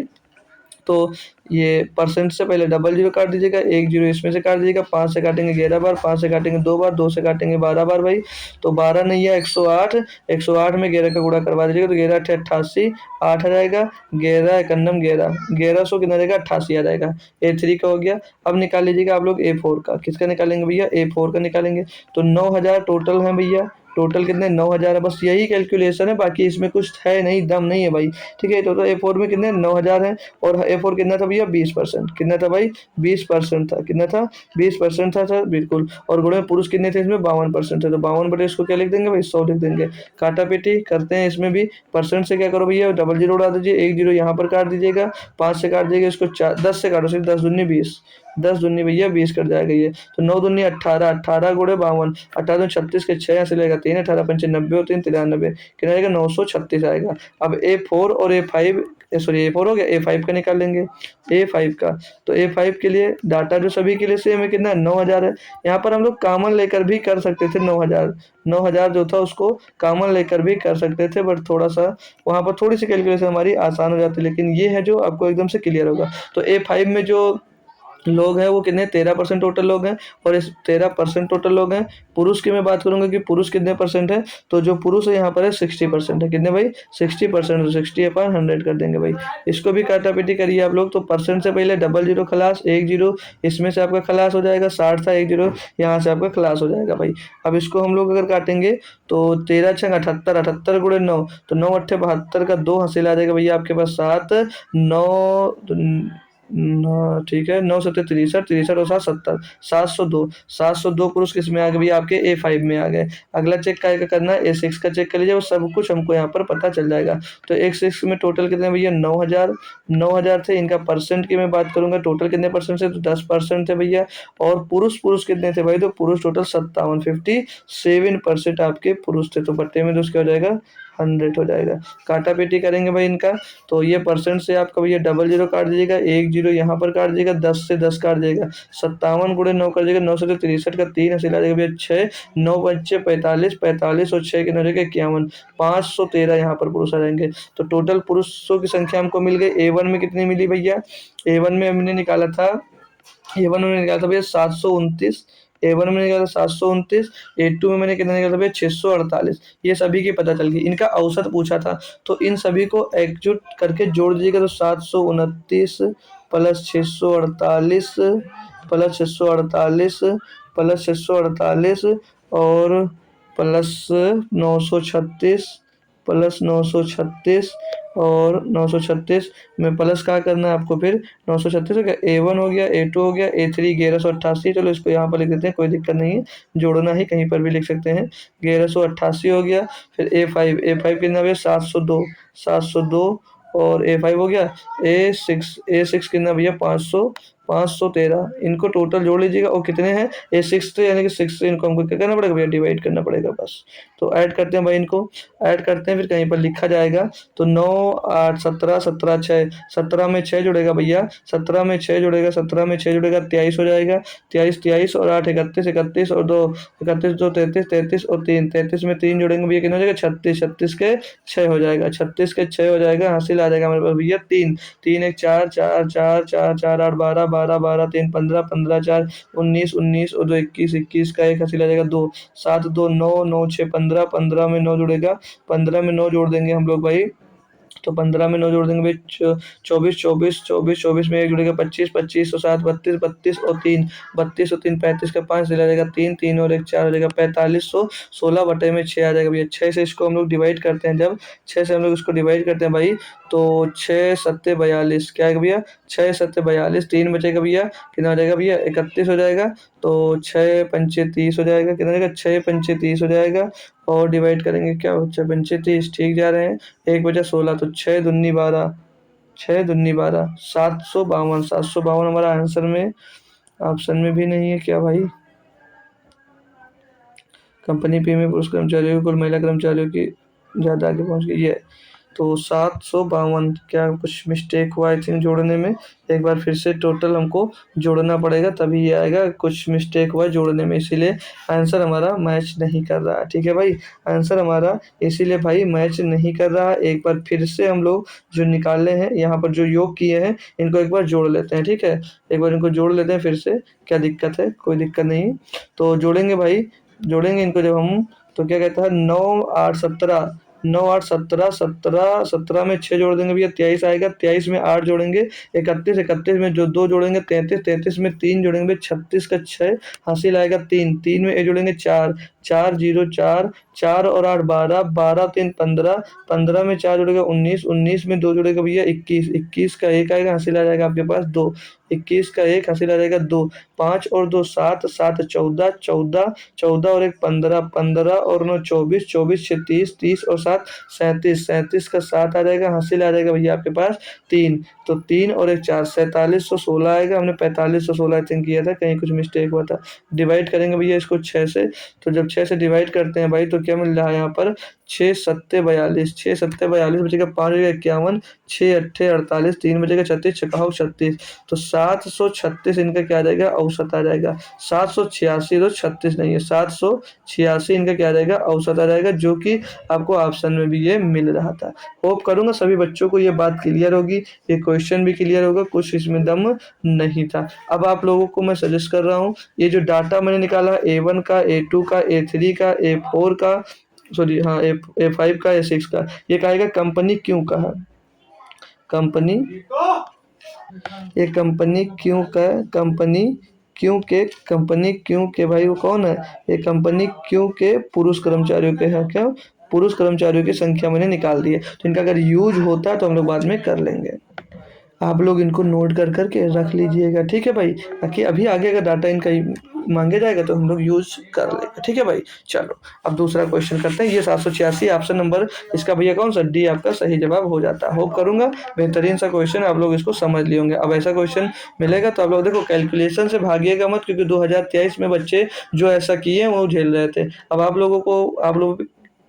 तो ये परसेंट से पहले डबल जीरो काट दीजिएगा, एक जीरो इसमें से काट दीजिएगा, 5 से काटेंगे 11 बार, 5 से काटेंगे 2 बार, 2 से काटेंगे 12 बार भाई। तो 12 नहीं है 108, 108 में 11 का गुणा करवा दीजिएगा, तो 11 अठे 88, 8 आ जाएगा, 11 एकन्नम 11, 1100 कितना रहेगा, 88 आ जाएगा। A3 का हो गया। अब निकाल लीजिएगा आप लोग A4 का, किसका निकालेंगे भैया, A4 का निकालेंगे। तो 9000 टोटल है भैया, टोटल कितने 9000 है, बस यही कैलकुलेशन है, बाकी इसमें कुछ है नहीं, दम नहीं है भाई, ठीक है? टोटल A4 में कितने 9000 है, और A4 कितना था भैया 20%, कितना था भाई 20% था, कितना था 20% था सर, बिल्कुल। और गुणे में पुरुष कितने थे इसमें 52% थे, तो 52 बटे इसको क्या लिख देंगे भाई, 100 लिख देंगे। काटा पीटी करते हैं इसमें भी, परसेंट से क्या करो भैया, डबल जीरो उड़ा दीजिए, एक जीरो यहाँ पर काट दीजिएगा, 5 से काट दीजिएगा इसको, 10 से काटो, सिर्फ 10 दूनी 20, 10 दूनी भैया 20 कट जाएगा ये। तो 9 दूनी 18, 18 गुणे 52, 18 36 के 6 यहाँ से लेगा 3, 18 पंचे 90 और 3 93, कितना आएगा 936 आएगा। अब A4 और A5, सॉरी A4 हो गया, A5 का निकाल लेंगे, A5 का। तो A5 के लिए डाटा जो सभी के लिए सेम है, कितना 9000 है। यहाँ पर हम लोग कॉमन लेकर भी कर सकते थे, 9000 जो था उसको कॉमन लेकर भी कर सकते थे, बट थोड़ा सा वहाँ पर थोड़ी सी कैलकुलेशन हमारी आसान हो जाती है, लेकिन ये है जो आपको एकदम से क्लियर होगा। तो A5 में जो लोग हैं वो कितने 13% टोटल लोग हैं, और इस 13% टोटल लोग हैं। पुरुष की मैं बात करूंगा कि पुरुष कितने परसेंट है, तो जो पुरुष है यहाँ पर है 60% है, कितने भाई 60%, 60/100 कर देंगे भाई। इसको भी काटा पीटी करिए आप लोग, तो परसेंट से पहले डबल जीरो खलास, एक जीरो इसमें से आपका खलास हो जाएगा, 60 था, एक जीरो यहाँ से आपका खलास हो जाएगा भाई। अब इसको हम लोग अगर काटेंगे तो 13 छंग 78, 78 गुणे 9, तो 9 अट्ठे 72 का 2 हासिल आ जाएगा भैया आपके पास 7, 9 ठीक है, 9 सत्ते 63, 63 और 7 70, 702, 702 पुरुष किस में आ गए भैया आपके A5 में आ गए। अगला चेक क्या करना है, A6 का चेक कर लीजिए, वो सब कुछ हमको यहाँ पर पता चल जाएगा। तो A6 में टोटल कितने भैया 9000 थे। इनका परसेंट की मैं बात करूंगा, टोटल कितने परसेंट से, तो 10% थे भैया। और पुरुष कितने थे भाई, तो पुरुष टोटल 57% आपके पुरुष थे, तो बट्टे में दोस्त क्या हो जाएगा 100 हो जाएगा। काटा पीटी करेंगे भाई इनका, तो ये परसेंट से आपका भैया डबल जीरो काट दीजिएगा, एक जीरो यहाँ पर काट दीजिएगा, 10 से 10 काट दीजिएगा, 57 गुणे 9 कर दीजिएगा, 9 से 63 का 3 हासिल आ जाएगा भैया 6, 9 बच्चे 45, 45 और 6 कितना हो जाएगा 51, 513 यहाँ पर पुरुष आ जाएंगे। तो टोटल पुरुषों की संख्या हमको मिल गई। A1 में कितनी मिली भैया, A1 में हमने निकाला था, A1 में निकाला था भैया 729, A1 में निकाला 729, A2 में मैंने कितना निकाला था भैया 648। ये सभी की पता चल गई। इनका औसत पूछा था, तो इन सभी को एकजुट करके जोड़ दीजिएगा, तो 729 प्लस 648 प्लस 648 प्लस 648 और प्लस 936 प्लस 936 और 936 में प्लस क्या करना है आपको, फिर 936 हो गया, A1 हो गया, A2 हो गया, A3 1188, चलो इसको यहाँ पर लिख देते हैं, कोई दिक्कत नहीं है, जोड़ना ही कहीं पर भी लिख सकते हैं। 1188 हो गया। फिर A5 कितना भैया 702 और A5 हो गया। A6 कितना भैया 513 इनको टोटल जोड़ लीजिएगा और कितने हैं ये 6 थे, यानी कि 6 से इनको हमको क्या करना पड़ेगा भैया, डिवाइड करना पड़ेगा बस। तो ऐड करते हैं भाई, इनको ऐड करते हैं, फिर कहीं पर लिखा जाएगा तो 9 8 17 17 6, 17 में 6 जुड़ेगा भैया, 17 में 6 जुड़ेगा, 17 में 6 जुड़ेगा 23 हो जाएगा, 23 23 और 8 31, 31 और 2 31 2 33, 33 और 3 33 में 3 जोड़ेंगे भैया कितना हो जाएगा 36, 36 के 6 हो जाएगा, 36 के 6 हो जाएगा, हासिल आ जाएगा हमारे पास भैया 3, 3 1 4 4 4 4 4 8 12 12 12 3 15 15 4 19 19 और 2 21, 21 का 1 हासिल आ जाएगा 2, 7 2 9 9 6 15, 15 में 9 जुड़ेगा, 15 में 9 जोड़ देंगे हम लोग भाई, तो 15 में 9 जोड़ देंगे भाई 24 24 24 24 में 1 जुड़ेगा 25 25 और 7 32 32 और 3 32 और 3 35 का 5 दिला जाएगा 3 3 और 1 4 हो जाएगा 4500, 16 बटे में 6 आ जाएगा भैया। 6 से इसको हम लोग डिवाइड करते हैं, जब 6 से हम लोग इसको डिवाइड करते हैं भाई तो 6 सत्ते 42, क्या है भैया 6 सत्ते 42, 3 बचेगा भैया कितना हो जाएगा भैया 31 हो जाएगा, तो 6 पंचे 30 हो जाएगा, कितना हो जाएगा 6 पंचे 30 हो जाएगा, और डिवाइड करेंगे क्या 6 पंचे 30, ठीक जा रहे हैं, 1 बचा 16, तो 6 दूनी 12, 6 दूनी 12, 752, 752 हमारा आंसर में, ऑप्शन में भी नहीं है क्या भाई। कंपनी पी में पुरुष कर्मचारियों की कुल महिला कर्मचारियों की ज़्यादा आगे पहुंच गई है, तो 752, क्या कुछ मिस्टेक हुआ आई थिंक जोड़ने में, एक बार फिर से टोटल हमको जोड़ना पड़ेगा तभी ये आएगा, कुछ मिस्टेक हुआ जोड़ने में, इसीलिए आंसर हमारा मैच नहीं कर रहा है। ठीक है भाई, आंसर हमारा इसीलिए भाई मैच नहीं कर रहा है। एक बार फिर से हम लोग जो निकाले हैं यहाँ पर जो योग किए हैं इनको एक बार जोड़ लेते हैं, ठीक है, एक बार इनको जोड़ लेते हैं फिर से, क्या दिक्कत है, कोई दिक्कत नहीं, तो जोड़ेंगे भाई, जोड़ेंगे इनको जब हम, तो क्या कहता है 9 8 17, 9 8 17, 17 17 में 6 जोड़ देंगे भैया 23 आएगा, 23 में 8 जोड़ेंगे 31, 31 में जो 2 जोड़ेंगे 33, 33 में 3 जोड़ेंगे भैया 36 का 6 हासिल आएगा 3, 3 में 1 जोड़ेंगे 4 4 0 4 4 और 8 12 12 3 15, 15 में 4 जुड़ेगा 19, 19 में 2 जुड़ेगा भैया 21, 21 का 1 आएगा, हासिल आ जाएगा आपके पास 2, 21 का 1 हासिल आ जाएगा 2, 5 और 2 7, 7 14, 14 14 और 1 15, 15 और 9 24, 24 6 30, 30 और 7 37, 37 का 7 आ जाएगा, हासिल आ जाएगा भैया आपके पास 3, तो 3 और 1 4, 4716 आएगा, हमने 4516 आई थिंक किया था, कहीं कुछ मिस्टेक हुआ था। डिवाइड करेंगे भैया इसको 6 से, तो जब 6 से डिवाइड करते हैं भाई तो क्या मिल रहा है यहाँ पर 6 सत्ते 42, 6 सत्ते 42 बचेगा 5 बचेगा 51, 6 अट्ठे 48, 3 बचेगा 36, 36, तो 736 इनका क्या आ जाएगा औसत आ जाएगा, 786, तो 36 नहीं है 786 इनका क्या आ जाएगा औसत आ जाएगा, जो कि आपको ऑप्शन में भी ये मिल रहा था। होप करूंगा सभी बच्चों को ये बात क्लियर होगी, ये क्वेश्चन भी क्लियर होगा, कुछ इसमें दम नहीं था। अब आप लोगों को मैं सजेस्ट कर रहा हूँ, ये जो डाटा मैंने निकाला A1 का, A2 का, A3 का, A4 का, सॉरी हाँ A5 का, A6 का, ये कहेगा कंपनी क्यों का है, कंपनी, ये कंपनी क्यों का, कंपनी क्यों के भाई वो कौन है, ये कंपनी क्यों के पुरुष कर्मचारियों के हैं, क्या पुरुष कर्मचारियों की संख्या मैंने निकाल दी है, तो इनका अगर यूज होता है तो हम लोग बाद में कर लेंगे, आप लोग इनको नोट कर करके रख लीजिएगा, ठीक है भाई, ताकि अभी आगे अगर डाटा इनका मांगे जाएगा तो हम लोग यूज कर लेंगे, ठीक है भाई। चलो अब दूसरा क्वेश्चन करते हैं, ये 786 ऑप्शन नंबर इसका भैया कौन सा डी आपका सही जवाब हो जाता है। होप करूंगा बेहतरीन सा क्वेश्चन आप लोग इसको समझ लिए होंगे। अब ऐसा क्वेश्चन मिलेगा तो आप लोग देखो कैलकुलेशन से भागिएगा मत, क्योंकि 2023 में बच्चे जो ऐसा किए वो झेल रहे थे। अब आप लोगों को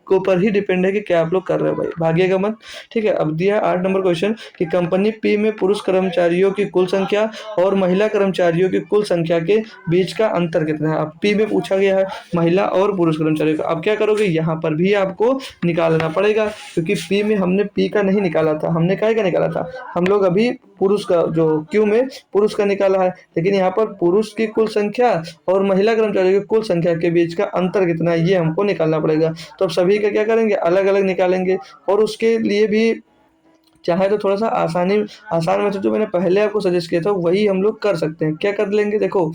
ऊपर ही डिपेंड है कि क्या आप लोग कर रहे हो भाई, भागिएगा मत, ठीक है। अब दिया 8 नंबर क्वेश्चन कि कंपनी पी में पुरुष कर्मचारियों की कुल संख्या और महिला कर्मचारियों की कुल संख्या के बीच का अंतर कितना है। अब पी में पूछा गया है महिला और पुरुष कर्मचारियों का, अब क्या करोगे यहाँ पर भी आपको निकालना पड़ेगा, क्योंकि पी में हमने पी का नहीं निकाला था, हमने काय का निकाला था, हम लोग अभी पुरुष का जो क्यू में पुरुष का निकाला है, लेकिन यहाँ पर पुरुष की कुल संख्या और महिला कर्मचारियों की कुल संख्या के बीच का अंतर कितना है ये हमको निकालना पड़ेगा। तो अब सभी का क्या करेंगे अलग अलग निकालेंगे, और उसके लिए भी चाहे तो थोड़ा सा आसान मेथड जो मैंने पहले आपको सजेस्ट किया था वही हम लोग कर सकते हैं। क्या कर लेंगे देखो,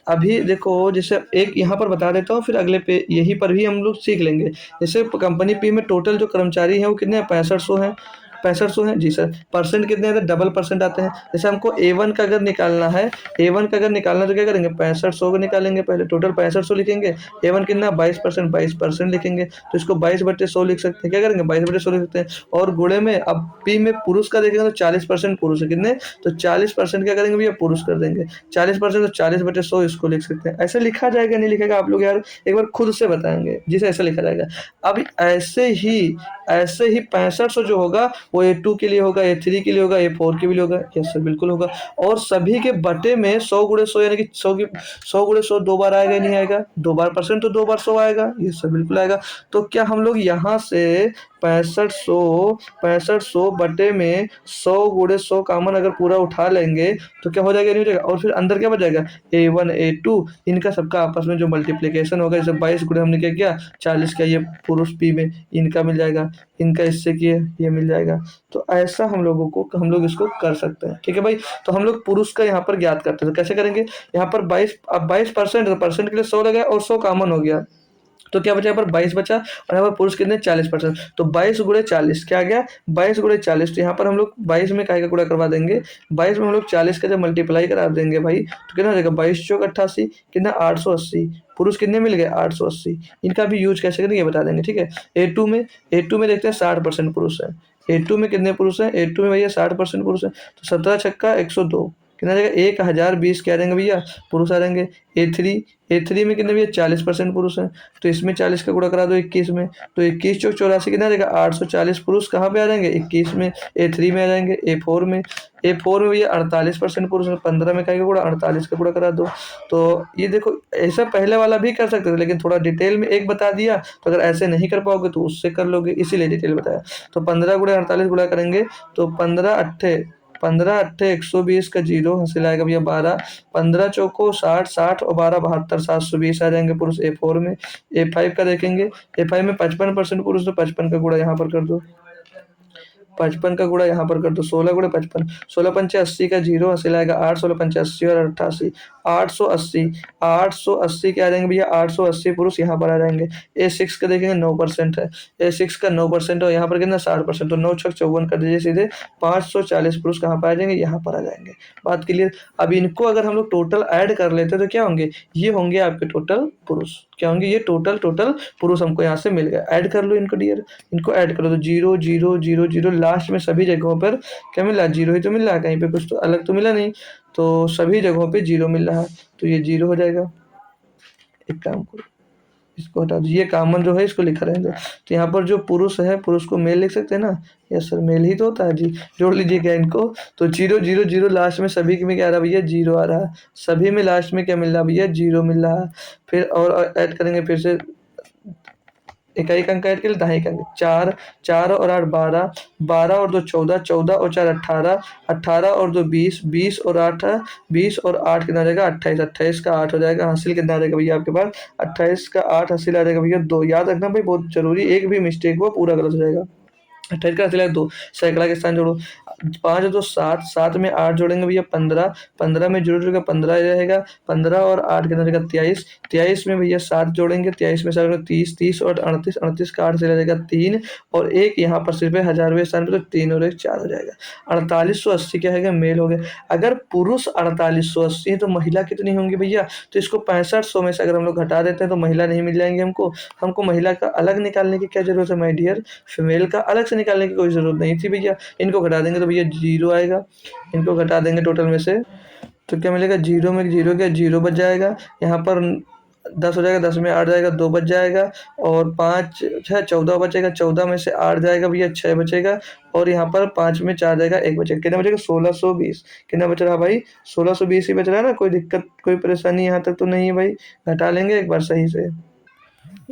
अभी देखो जैसे एक यहाँ पर बता देता हूँ, फिर अगले पे यहीं पर भी हम लोग सीख लेंगे। जैसे कंपनी पी में टोटल जो कर्मचारी हैं वो कितने 6500 हैं, 6500 है जी सर। परसेंट कितने आते हैं, डबल परसेंट आते हैं। जैसे हमको A1 का अगर निकालना है, A1 का अगर निकालना है तो क्या करेंगे, 6500 को निकालेंगे, पहले टोटल 6500 लिखेंगे। A1 कितना 22%, 22% लिखेंगे, तो इसको 22/100 लिख सकते हैं। क्या करेंगे, 22/100 लिख सकते हैं। और गुणे में अब पी में पुरुष का देखेंगे तो 40% पुरुष है, कितने, तो 40% क्या करेंगे भैया, पुरुष कर देंगे। 40% तो 40/100 इसको लिख सकते हैं। ऐसे लिखा जाएगा नहीं लिखेगा, आप लोग यार एक बार खुद से बताएंगे जिसे ऐसे लिखा जाएगा। अब ऐसे ही 6500 जो होगा वो A2 के लिए होगा, A3 के लिए होगा, A4 के लिए होगा। यस सर बिल्कुल होगा। और सभी के बटे में 100 × 100 यानी कि 100 × 100 दो बार आएगा नहीं आएगा, दो बार परसेंट तो दो बार 100 आएगा। ये सर बिल्कुल आएगा। तो क्या हम लोग यहाँ से 6500 बटे में 100 × 100 कॉमन अगर पूरा उठा लेंगे तो क्या हो जाएगा, नहीं हो जाएगा। और फिर अंदर क्या बच जाएगा, A1 A2 इनका सबका आपस में जो मल्टीप्लिकेशन होगा, जैसे 22 गुणे हमने क्या किया 40 का, ये पुरुष पी में इनका मिल जाएगा, इनका इससे किए ये मिल जाएगा। तो ऐसा हम लोग इसको कर सकते हैं। ठीक है भाई। तो हम लोग पुरुष का यहाँ पर ज्ञात करते हैं, तो कैसे करेंगे, यहाँ पर 22, अब 22% तो परसेंट के लिए 100 लगा और 100 कॉमन हो गया, तो क्या बचा, यहाँ पर 22 बचा और यहाँ पर पुरुष कितने 40%, तो 22 × 40 क्या आ गया, 22 × 40। तो यहाँ पर हम लोग 22 में काहे का गुणा करवा देंगे, 22 में हम लोग 40 का जब मल्टीप्लाई करा देंगे भाई तो कितना हो जाएगा, 22 चौक 88, कितना 880। पुरुष कितने मिल गए 880। इनका भी यूज कैसे करेंगे ये बता देंगे। ठीक है। A2 में देखते हैं 60% पुरुष है। A2 में कितने पुरुष हैं, A2 में भैया 60% पुरुष है, तो 17 छक्का 102, कितना जाएगा 1020 क्या देंगे भैया, पुरुष आ जाएंगे। A3 में कितने भैया 40% पुरुष हैं, तो इसमें 40 का गुणा करा दो 21 में, तो 21 चौक 84 कितना देगा 840 पुरुष कहाँ पे आ जाएंगे 21 में, A3 में आ जाएंगे। A4 में भैया 48% पुरुष है, 15 में का गुणा 48 का गुणा करा दो। तो ये देखो ऐसा पहले वाला भी कर सकते थे लेकिन थोड़ा डिटेल में एक बता दिया, तो अगर ऐसे नहीं कर पाओगे तो उससे कर लोगे, इसीलिए डिटेल बताया। तो 15 × 48 गुणा करेंगे तो 15 × 120 का जीरो हासिल आएगा भैया 12, 15 चौको 60, 60 और 12 72, 720 आ जाएंगे पुरुष A4 में। A5 का देखेंगे, A5 में 55% पुरुष, तो 55 का गुणा यहाँ पर कर दो, 55 का गुणा यहाँ पर कर दो, 16 × 55, 16 पंचे 80 का जीरो हासिल आएगा 8, 16 पंचे 80 और 88, 880 क्या आ जाएंगे भैया 880 पुरुष यहाँ पर आ जाएंगे। A6 का देखेंगे 9% है, A6 का 9% और यहाँ पर कितना 60%, तो 9 छक 54 कर दीजिए सीधे, 540 पुरुष कहाँ पर आ जाएंगे, यहाँ पर आ जाएंगे। बात क्लियर। अब इनको अगर हम लोग टोटल ऐड कर लेते तो क्या होंगे, ये होंगे आपके टोटल पुरुष, क्या होंगे ये टोटल पुरुष हमको यहाँ से मिल गया। ऐड कर लो इनको डियर, इनको ऐड करो तो 0 0 0 0, लास्ट में सभी जगहों पर क्या मिल रहा है, 0 ही तो मिल रहा है, कहीं पे कुछ तो अलग तो मिला नहीं, तो सभी जगहों पे 0 मिल रहा है, तो ये 0 हो जाएगा। एक काम करो इसको हटा दो, ये कॉमन जो है इसको लिखा रहेगा। तो यहाँ पर जो पुरुष है, पुरुष को मेल लिख सकते हैं ना, यस सर मेल ही तो होता है जी, जोड़ लीजिए क्या इनको, तो 0 0 0 लास्ट में सभी में क्या आ रहा है भैया 0 आ रहा है, सभी में लास्ट में क्या मिल रहा है भैया 0 मिल रहा है। फिर और ऐड करेंगे फिर से, इकाई का अंक ऐड के लिए दहाई का अंक, 4 4 और 8 12, 12 और 2 14, 14 और 4 18, 18 और 2 20, 20 और 8 20 और 8 कितना आ जाएगा 28, 28 का 8 हो जाएगा, हासिल कितना आ जाएगा भैया आपके पास 28 का 8 हासिल आ जाएगा भैया 2। याद रखना भाई बहुत जरूरी, एक भी मिस्टेक हुआ पूरा गलत हो जाएगा। 28 का हासिल है 2, सैकड़ा के स्थान जोड़ो, 5 2 7, 7 में 8 जोड़ेंगे भैया 15, 15 में जोड़ जोड़ेगा 15 रहेगा, 15 और 8 कितना रहेगा 23, 23 में भैया 7 जोड़ेंगे, 23 में 7 30, 30 और 38, 38 का 8 से रहेगा 3 और एक यहाँ पर सिर्फ 1000वें स्थान पे, तो 3 और 1 4 हो जाएगा। 4880 क्या है मेल हो गया। अगर पुरुष 4880 है तो महिला कितनी होंगी भैया, तो इसको 6500 में से अगर हम लोग घटा देते हैं तो महिला नहीं मिल जाएंगे हमको महिला का अलग निकालने की क्या जरूरत है माय डियर, फीमेल का अलग से निकालने की कोई जरूरत नहीं थी भैया। इनको घटा देंगे तो भैया 0 आएगा, इनको घटा देंगे टोटल में से तो क्या मिलेगा, 0 में 0 क्या 0 बच जाएगा, यहाँ पर 10 हो जाएगा, 10 में 8 जाएगा 2 बच जाएगा और 5 6 14 बचेगा, 14 में से 8 जाएगा भैया 6 बचेगा और यहाँ पर 5 में 4 जाएगा 1 बचेगा, कितना बचेगा 1620। कितना बच रहा भाई 1620 ही बच रहा है ना, कोई दिक्कत कोई परेशानी यहाँ तक तो नहीं है भाई, घटा लेंगे एक बार सही से।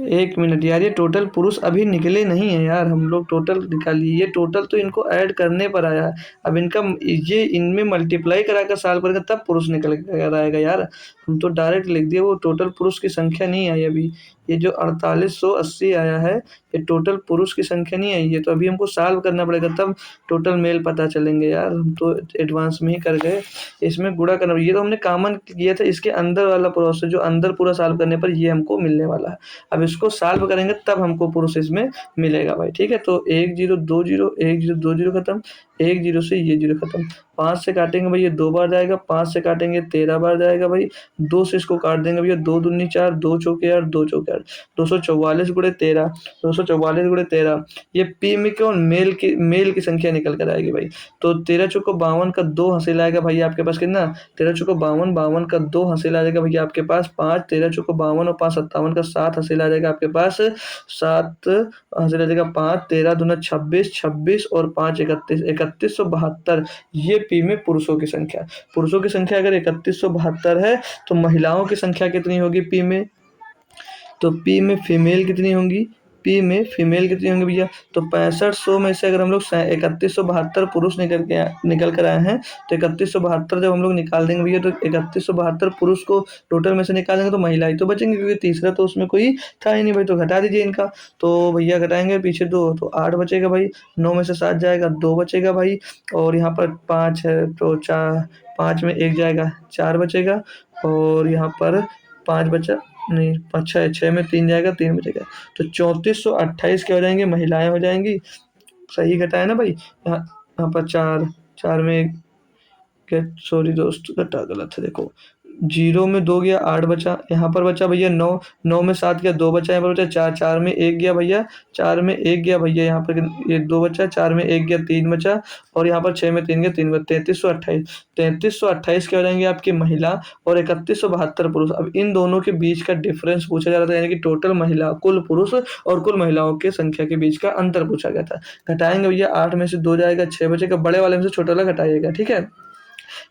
एक मिनट यार, ये टोटल पुरुष अभी निकले नहीं है यार, हम लोग टोटल निकालिए, ये टोटल तो इनको ऐड करने पर आया है, अब इनका ये इनमें मल्टीप्लाई करा कर साल करेंगे तब पुरुष निकल कर आएगा यार, हम तो डायरेक्ट लिख दिए, वो टोटल पुरुष की संख्या नहीं आई अभी। ये जो 4880 आया है ये टोटल पुरुष की संख्या नहीं आई है, तो अभी हमको सॉल्व करना पड़ेगा तब टोटल मेल पता चलेंगे यार, हम तो एडवांस में ही कर गए। इसमें गुणा करना, ये तो हमने कॉमन किया था, इसके अंदर वाला प्रोसेस जो अंदर पूरा सॉल्व करने पर ये हमको मिलने वाला है। अब इसको सॉल्व करेंगे तब हमको पुरुष इसमें मिलेगा भाई, ठीक है। तो 1 0 2 0 1 0 2 0 खत्म, 1 0 से ये 0 खत्म, 5 से काटेंगे भैया 2 बार जाएगा, 5 से काटेंगे 13 बार जाएगा भाई, 2 से इसको काट देंगे भैया, 2 दूनी 4, 2 चौके 8, 2 चौके 8, 244 गुणे 13, 244 गुणे 13, ये पी में कौन मेल की संख्या निकल कर आएगी भाई। तो 13 चौको 52 का 2 हासिल आएगा भैया आपके पास कितना, 13 चौको 52, 52 का 2 हासिल आ जाएगा भैया आपके पास 5, 13 चौको 52 और 5 57 का 7 हासिल आ जाएगा आपके पास 7 हासिल आ जाएगा 5, 13 दूना 26, 26 और 5 31, 3172, ये पी में पुरुषों की संख्या। पुरुषों की संख्या अगर 3172 है तो महिलाओं की संख्या कितनी होगी पी में, तो पी में फीमेल कितनी होंगी, पी में फीमेल कितनी होंगी भैया, तो 6500 में से अगर हम लोग 3172 पुरुष निकल कर आए हैं, तो 3172 जब हम लोग निकाल देंगे भैया, तो 3172 पुरुष को टोटल में से निकाल देंगे तो महिला ही तो बचेंगे, क्योंकि तीसरा तो उसमें कोई था ही नहीं भाई, तो घटा दीजिए इनका। तो भैया घटाएंगे पीछे 2 तो 8 बचेगा भाई, 9 में से 7 जाएगा 2 बचेगा भाई, और यहाँ पर 5 है तो 4, 5 में 1 जाएगा 4 बचेगा, और यहाँ पर 5 बचा नहीं, 5 6 6 में 3 जाएगा 3 बचेगा, तो 3428 क्या हो जाएंगे, महिलाएं हो जाएंगी। सही घटाया ना भाई, यहाँ यहाँ पर 4, 4 में 1, क्या सॉरी दोस्त घटा गलत है, देखो 0 में 2 गया 8 बचा, यहाँ पर बचा भैया 9, 9 में 7 गया 2 बचा, यहाँ पर बचा 4, 4 में 1 गया भैया, 4 में 1 गया भैया, यहाँ पर ये 2 बचा, 4 में 1 गया 3 बचा, और यहाँ पर 6 में 3 गया 3 बचा, 3328 क्या हो जाएंगे आपकी महिला, और 3172 पुरुष। अब इन दोनों के बीच का डिफरेंस पूछा जा रहा था, यानी कि टोटल महिला, कुल पुरुष और कुल महिलाओं के संख्या के बीच का अंतर पूछा गया था। घटाएंगे भैया, 8 में से 2 जाएगा 6 बचेगा, बड़े वाले में से छोटा वाला घटाइएगा, ठीक है।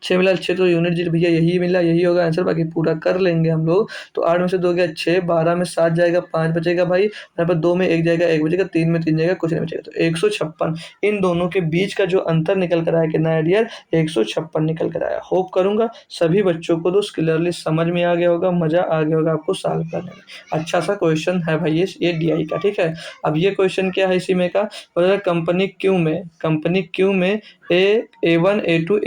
6 मिला 6 तो यूनिट जीरो भैया यही मिला, यही होगा आंसर, बाकी पूरा कर लेंगे हम लोग। तो 8 में से 2 गया 6, 12 में 7 जाएगा 5 बचेगा भाई, यहाँ पर 2 में 1 जाएगा 1 बचेगा, 3 में 3 जाएगा कुछ नहीं बचेगा, तो 156 इन दोनों के बीच का जो अंतर निकल कर आया कितना है डियर, 156 निकल कर आया। होप करूंगा सभी बच्चों को दोस्त क्लियरली समझ में आ गया होगा, मजा आ गया होगा आपको सॉल्व करने में। अच्छा सा क्वेश्चन है भाई ये DI का, ठीक है। अब ये क्वेश्चन क्या है इसी में का, कंपनी क्यू में A1 A2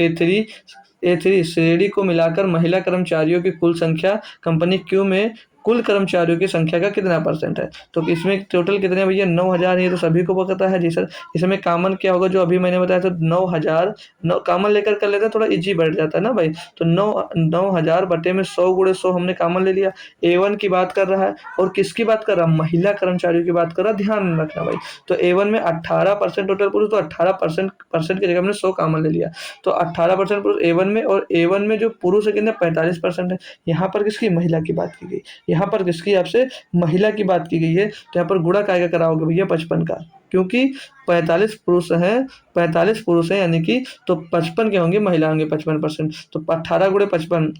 A3 श्रेणी को मिलाकर महिला कर्मचारियों की कुल संख्या कंपनी क्यू में कुल कर्मचारियों की संख्या का कितना परसेंट है। तो इसमें टोटल कितने भैया 9000, ये तो सभी को पता है जी सर। इसमें कॉमन क्या होगा, जो अभी मैंने बताया था 9000, कॉमन लेकर कर लेते हैं थोड़ा इजी बढ़ जाता है ना भाई। तो 9000 बटे में 100 गुणे 100 हमने कॉमन ले लिया। A1 की बात कर रहा है, और किसकी बात कर रहा है, महिला कर्मचारियों की बात कर रहा है, ध्यान रखना भाई। तो A1 में 18% टोटल पुरुष, तो 18% की जगह हमने 100 कॉमन ले लिया, तो 18% पुरुष A1 में, और A1 में जो पुरुष है कितना 45% है। यहाँ पर किसकी, महिला की बात की गई, यहाँ पर किसकी आपसे महिला की बात की गई है, तो यहाँ पर गुणा काय का कराओगे भैया 55 का, क्योंकि 45 पुरुष हैं, 45 पुरुष हैं यानी कि, तो 55 के होंगे महिला होंगे 55%, तो 18 गुणे 55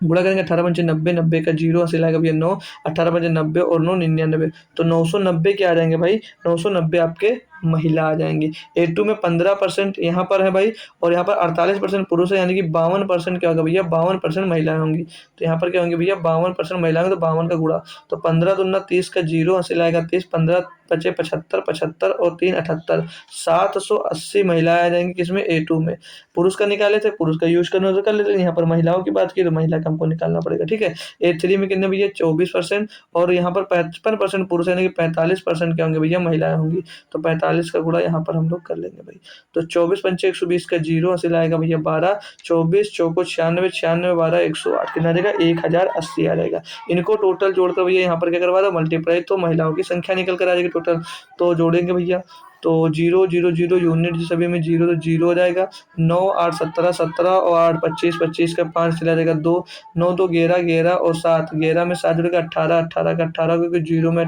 गुणा करेंगे 18 पंचे 90, 90 का 0 हासिल आएगा भैया 9, 18 पंचे 90 और 9 99, तो 990 के आ जाएंगे भाई, 990 आपके महिला आ जाएंगी। A2 में 15% यहाँ पर है भाई, और यहाँ पर 48% पुरुष है, यानी कि 52% क्या होगा भैया, 52% महिलाएं होंगी। तो यहाँ पर क्या होंगे भैया 52% महिलाएं, तो 52 का गुणा, तो 15 दूना 30 का 0 हासिल आएगा 30, 15 पचे 75, 75 और 3 78, 780 महिलाएं आ जाएंगी किसमें, A2 में। पुरुष का निकाले थे, पुरुष का यूज करना तो कर लेते, यहाँ पर महिलाओं की बात की तो महिला का हमको निकालना पड़ेगा, ठीक है। A3 में कितने भैया 24%, और यहाँ पर 55% पुरुष यानी कि 45% क्या होंगे भैया महिलाएं होंगी, तो 45 का गुणा यहाँ पर हम लोग कर लेंगे भाई। तो 24 पंचे 120 का 0 हासिल आएगा भैया 12, 24 चौको 96, 96 12 108 कितना आ जाएगा 1080 आ जाएगा। इनको टोटल जोड़कर भैया यहाँ पर क्या करवा दो मल्टीप्लाई, तो महिलाओं की संख्या निकल कर आ जाएगी टोटल। तो जोड़ेंगे भैया, तो 0 0 0 यूनिट सभी में 0 तो 0 हो जाएगा, 9 8 17 17 और 8 25 25 का 5 चला जाएगा 2, 9 2 11 11 और 7 11 में 7 जुड़ेगा 18 18 का 18, क्योंकि 0 में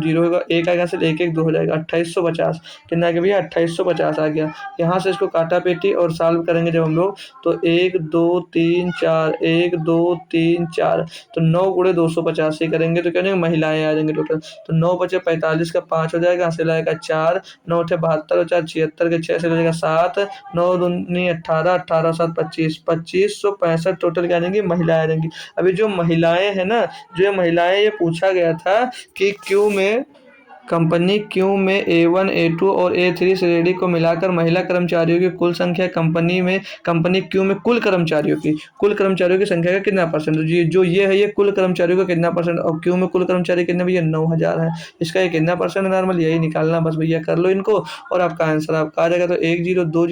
0 होगा, एक आएगा सिर्फ 1 1 2 हो जाएगा 2850 कितना आ गया भैया 2850 आ गया। यहाँ से इसको काटा पेटी और सॉल्व करेंगे जब हम लोग, तो 1 2 3 4 1 2 3 4, तो 9 गुणे 250 ही करेंगे तो क्या हो जाएगा महिलाएं आ जाएंगे टोटल। तो 9 बचे 45 का 5 हो जाएगा, हासिल आएगा 4, 9 थे 72 और 4 76 के 6 से हो जाएगा 7, 9 दूनी 18, 18 7 25, 2565 टोटल क्या आ जाएंगी महिलाएं आ जाएंगी। अभी जो महिलाएं हैं ना, जो ये महिलाएं ये पूछा गया था कि क्यों में कंपनी क्यू में A1, A2 और A3 श्रेणी को मिलाकर महिला कर्मचारियों की कुल संख्या कंपनी क्यू में कुल कर्मचारियों की संख्या का कितना परसेंट, जो ये है ये कुल कर्मचारियों का कितना परसेंट, और क्यू में कुल कर्मचारी कितने भैया 9,000 है। इसका ये कितना परसेंट नॉर्मल यही निकालना बस भैया, कर लो इनको और आपका आंसर आपका आ जाएगा। तो 1 0 2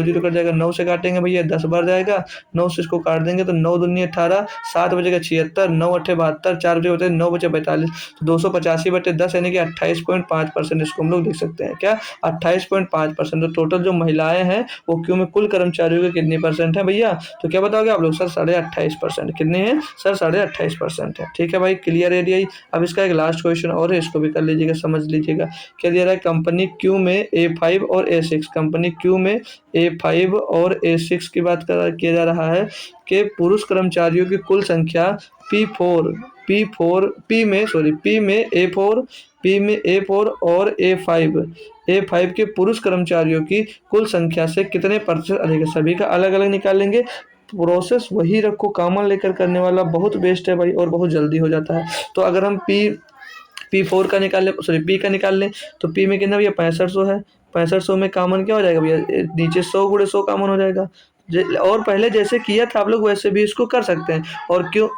0 कट जाएगा, 9 से काटेंगे भैया 10 बार जाएगा, 9 से इसको काट देंगे तो 9 दूनी 18, 7 बचेगा 76, 9 अट्ठे 72, 4 बचे बचे 9 बचे 45, तो 285/10 यानी कि 28.5% इसको हम लोग लिख सकते हैं। क्या 28.5%। तो टोटल जो महिलाएं हैं वो क्यों में कुल कर्मचारियों के कितनी परसेंट है भैया, तो क्या बताओगे आप लोग, सर 28.5%। कितने हैं सर, 28.5% है। ठीक है भाई, क्लियर है यही। अब इसका एक लास्ट क्वेश्चन और है, इसको भी कर लीजिएगा, समझ लीजिएगा। क्या दे रहा है, कंपनी क्यू में A5 और A6, कंपनी क्यू में A5 और A6 की बात किया जा रहा है कि पुरुष कर्मचारियों की कुल संख्या P4 P4 P में सॉरी P में A4 P में A4 और A5 के पुरुष कर्मचारियों की कुल संख्या से कितने प्रतिशत अधिक है। सभी का अलग अलग निकालेंगे, प्रोसेस वही रखो, कॉमन लेकर करने वाला बहुत बेस्ट है भाई और बहुत जल्दी हो जाता है। तो अगर हम P4 का निकाल लें, सॉरी P का निकाल लें, तो P में कितना भैया 6500 है। 6500 में कॉमन क्या हो जाएगा भैया, नीचे 100 गुणे 100 कॉमन हो जाएगा। और पहले जैसे किया था आप लोग वैसे भी इसको कर सकते हैं। और क्यों,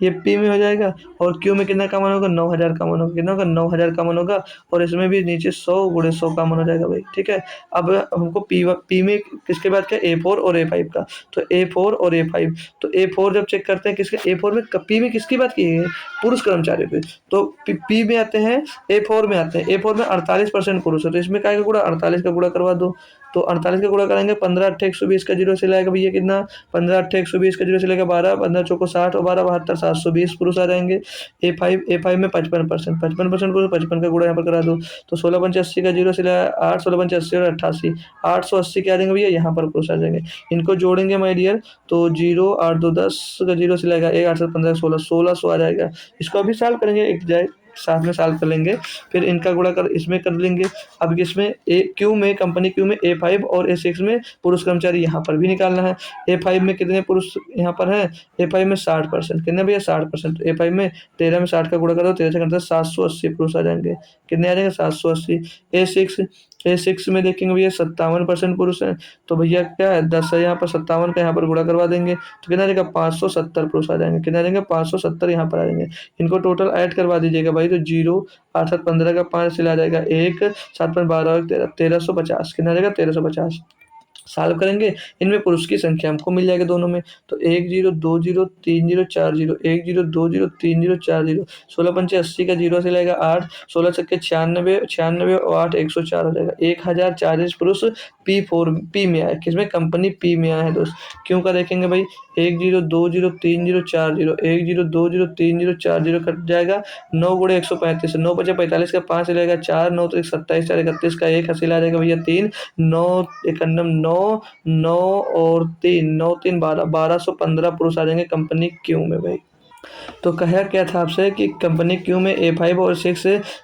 ये पी में हो जाएगा, और क्यू में कितना कॉमन होगा, 9,000 कॉमन होगा, कितना होगा 9,000 कॉमन होगा, और इसमें भी नीचे 100 गुणे 100 कॉमन हो जाएगा भाई। ठीक है, अब हमको पी में किसके बाद क्या, A4 और A5 का, तो A4 और A5, तो A4 जब चेक करते हैं किसके, A4 में पी में किसकी बात की है, पुरुष कर्मचारियों की, तो पी में आते हैं, A4 में आते हैं, A4 में 48% पुरुष है, तो इसमें क्या का गुणा, 48 का गुणा करवा दो, तो 48 का गुणा करेंगे 15 8 120 का जीरो से लाएगा भैया कितना, 15 8 120 का जीरो से लेकर 12, 15 चौको 60 और 12 72, 720 पुरुष आ जाएंगे। A5 में 55%, 55% पुरुष, 55 का गुणा यहाँ पर करा दो, तो 16 पंचे 80 का जीरो से लाया 8, 16 पंचे 80 और 88, 880 क्या आ जाएंगे भैया, यहाँ पर पुरुष आ जाएंगे। इनको जोड़ेंगे माय डियर, तो 0 8 2 10 का जीरो से लाएगा 1 8 7 15 16, 1600 आ जाएगा। इसको अभी सॉल्व करेंगे, एक जाए साथ में सॉल्व कर लेंगे, फिर इनका गुणा कर इसमें कर लेंगे। अब इसमें क्यू में, कंपनी क्यू में A5 और A6 में पुरुष कर्मचारी यहाँ पर भी निकालना है। A5 में कितने पुरुष यहाँ पर है, A5 में 60%, कितने भैया 60%, A5 में 13 में 60 का गुणा करो, 13 से करते 780 पुरुष आ जाएंगे, कितने आ जाएंगे 780। A6 में देखेंगे भैया 57% पुरुष है, तो भैया क्या है 10 है, यहाँ पर 57 का यहाँ पर गुणा करवा देंगे, तो कितना आ जाएगा 570 पुरुष आ जाएंगे, कितना आ जाएंगे 570 यहाँ पर आ जाएंगे। इनको टोटल ऐड करवा दीजिएगा भाई, तो 0 8 7 15 का 5 से आ जाएगा 1, 7 5 12 1350, कितना आ जाएगा 1350। सॉल्व करेंगे, इनमें पुरुष की संख्या हमको मिल जाएगी दोनों में, तो 1 0 2 0 3 0 4 0, 1 0 2 0 3 0 4 0, 16 पंचे 80 का जीरो से लगेगा 8, 16 छक्के 96, 96 और 8 104 हो जाएगा। 1040 पुरुष पी में आए, किसमें, कंपनी पी में आए हैं दोस्त। क्यों का देखेंगे भाई, 1 0 2 0 3 0 4 0, 1 0 2 0 3 0 4 0 कट जाएगा, 9 गुणे 135, 9 बचे 45 का 5 लगेगा 4, 9 तो 27, 4 31 का 1 हासिल आ जाएगा भैया 3, 9 एकन्नम 9, 9 और 3, 9 3 12, 1215 पुरुष आ जाएंगे कंपनी क्यू में भाई। तो कहा क्या था आपसे कि कंपनी क्यू में A5 और 6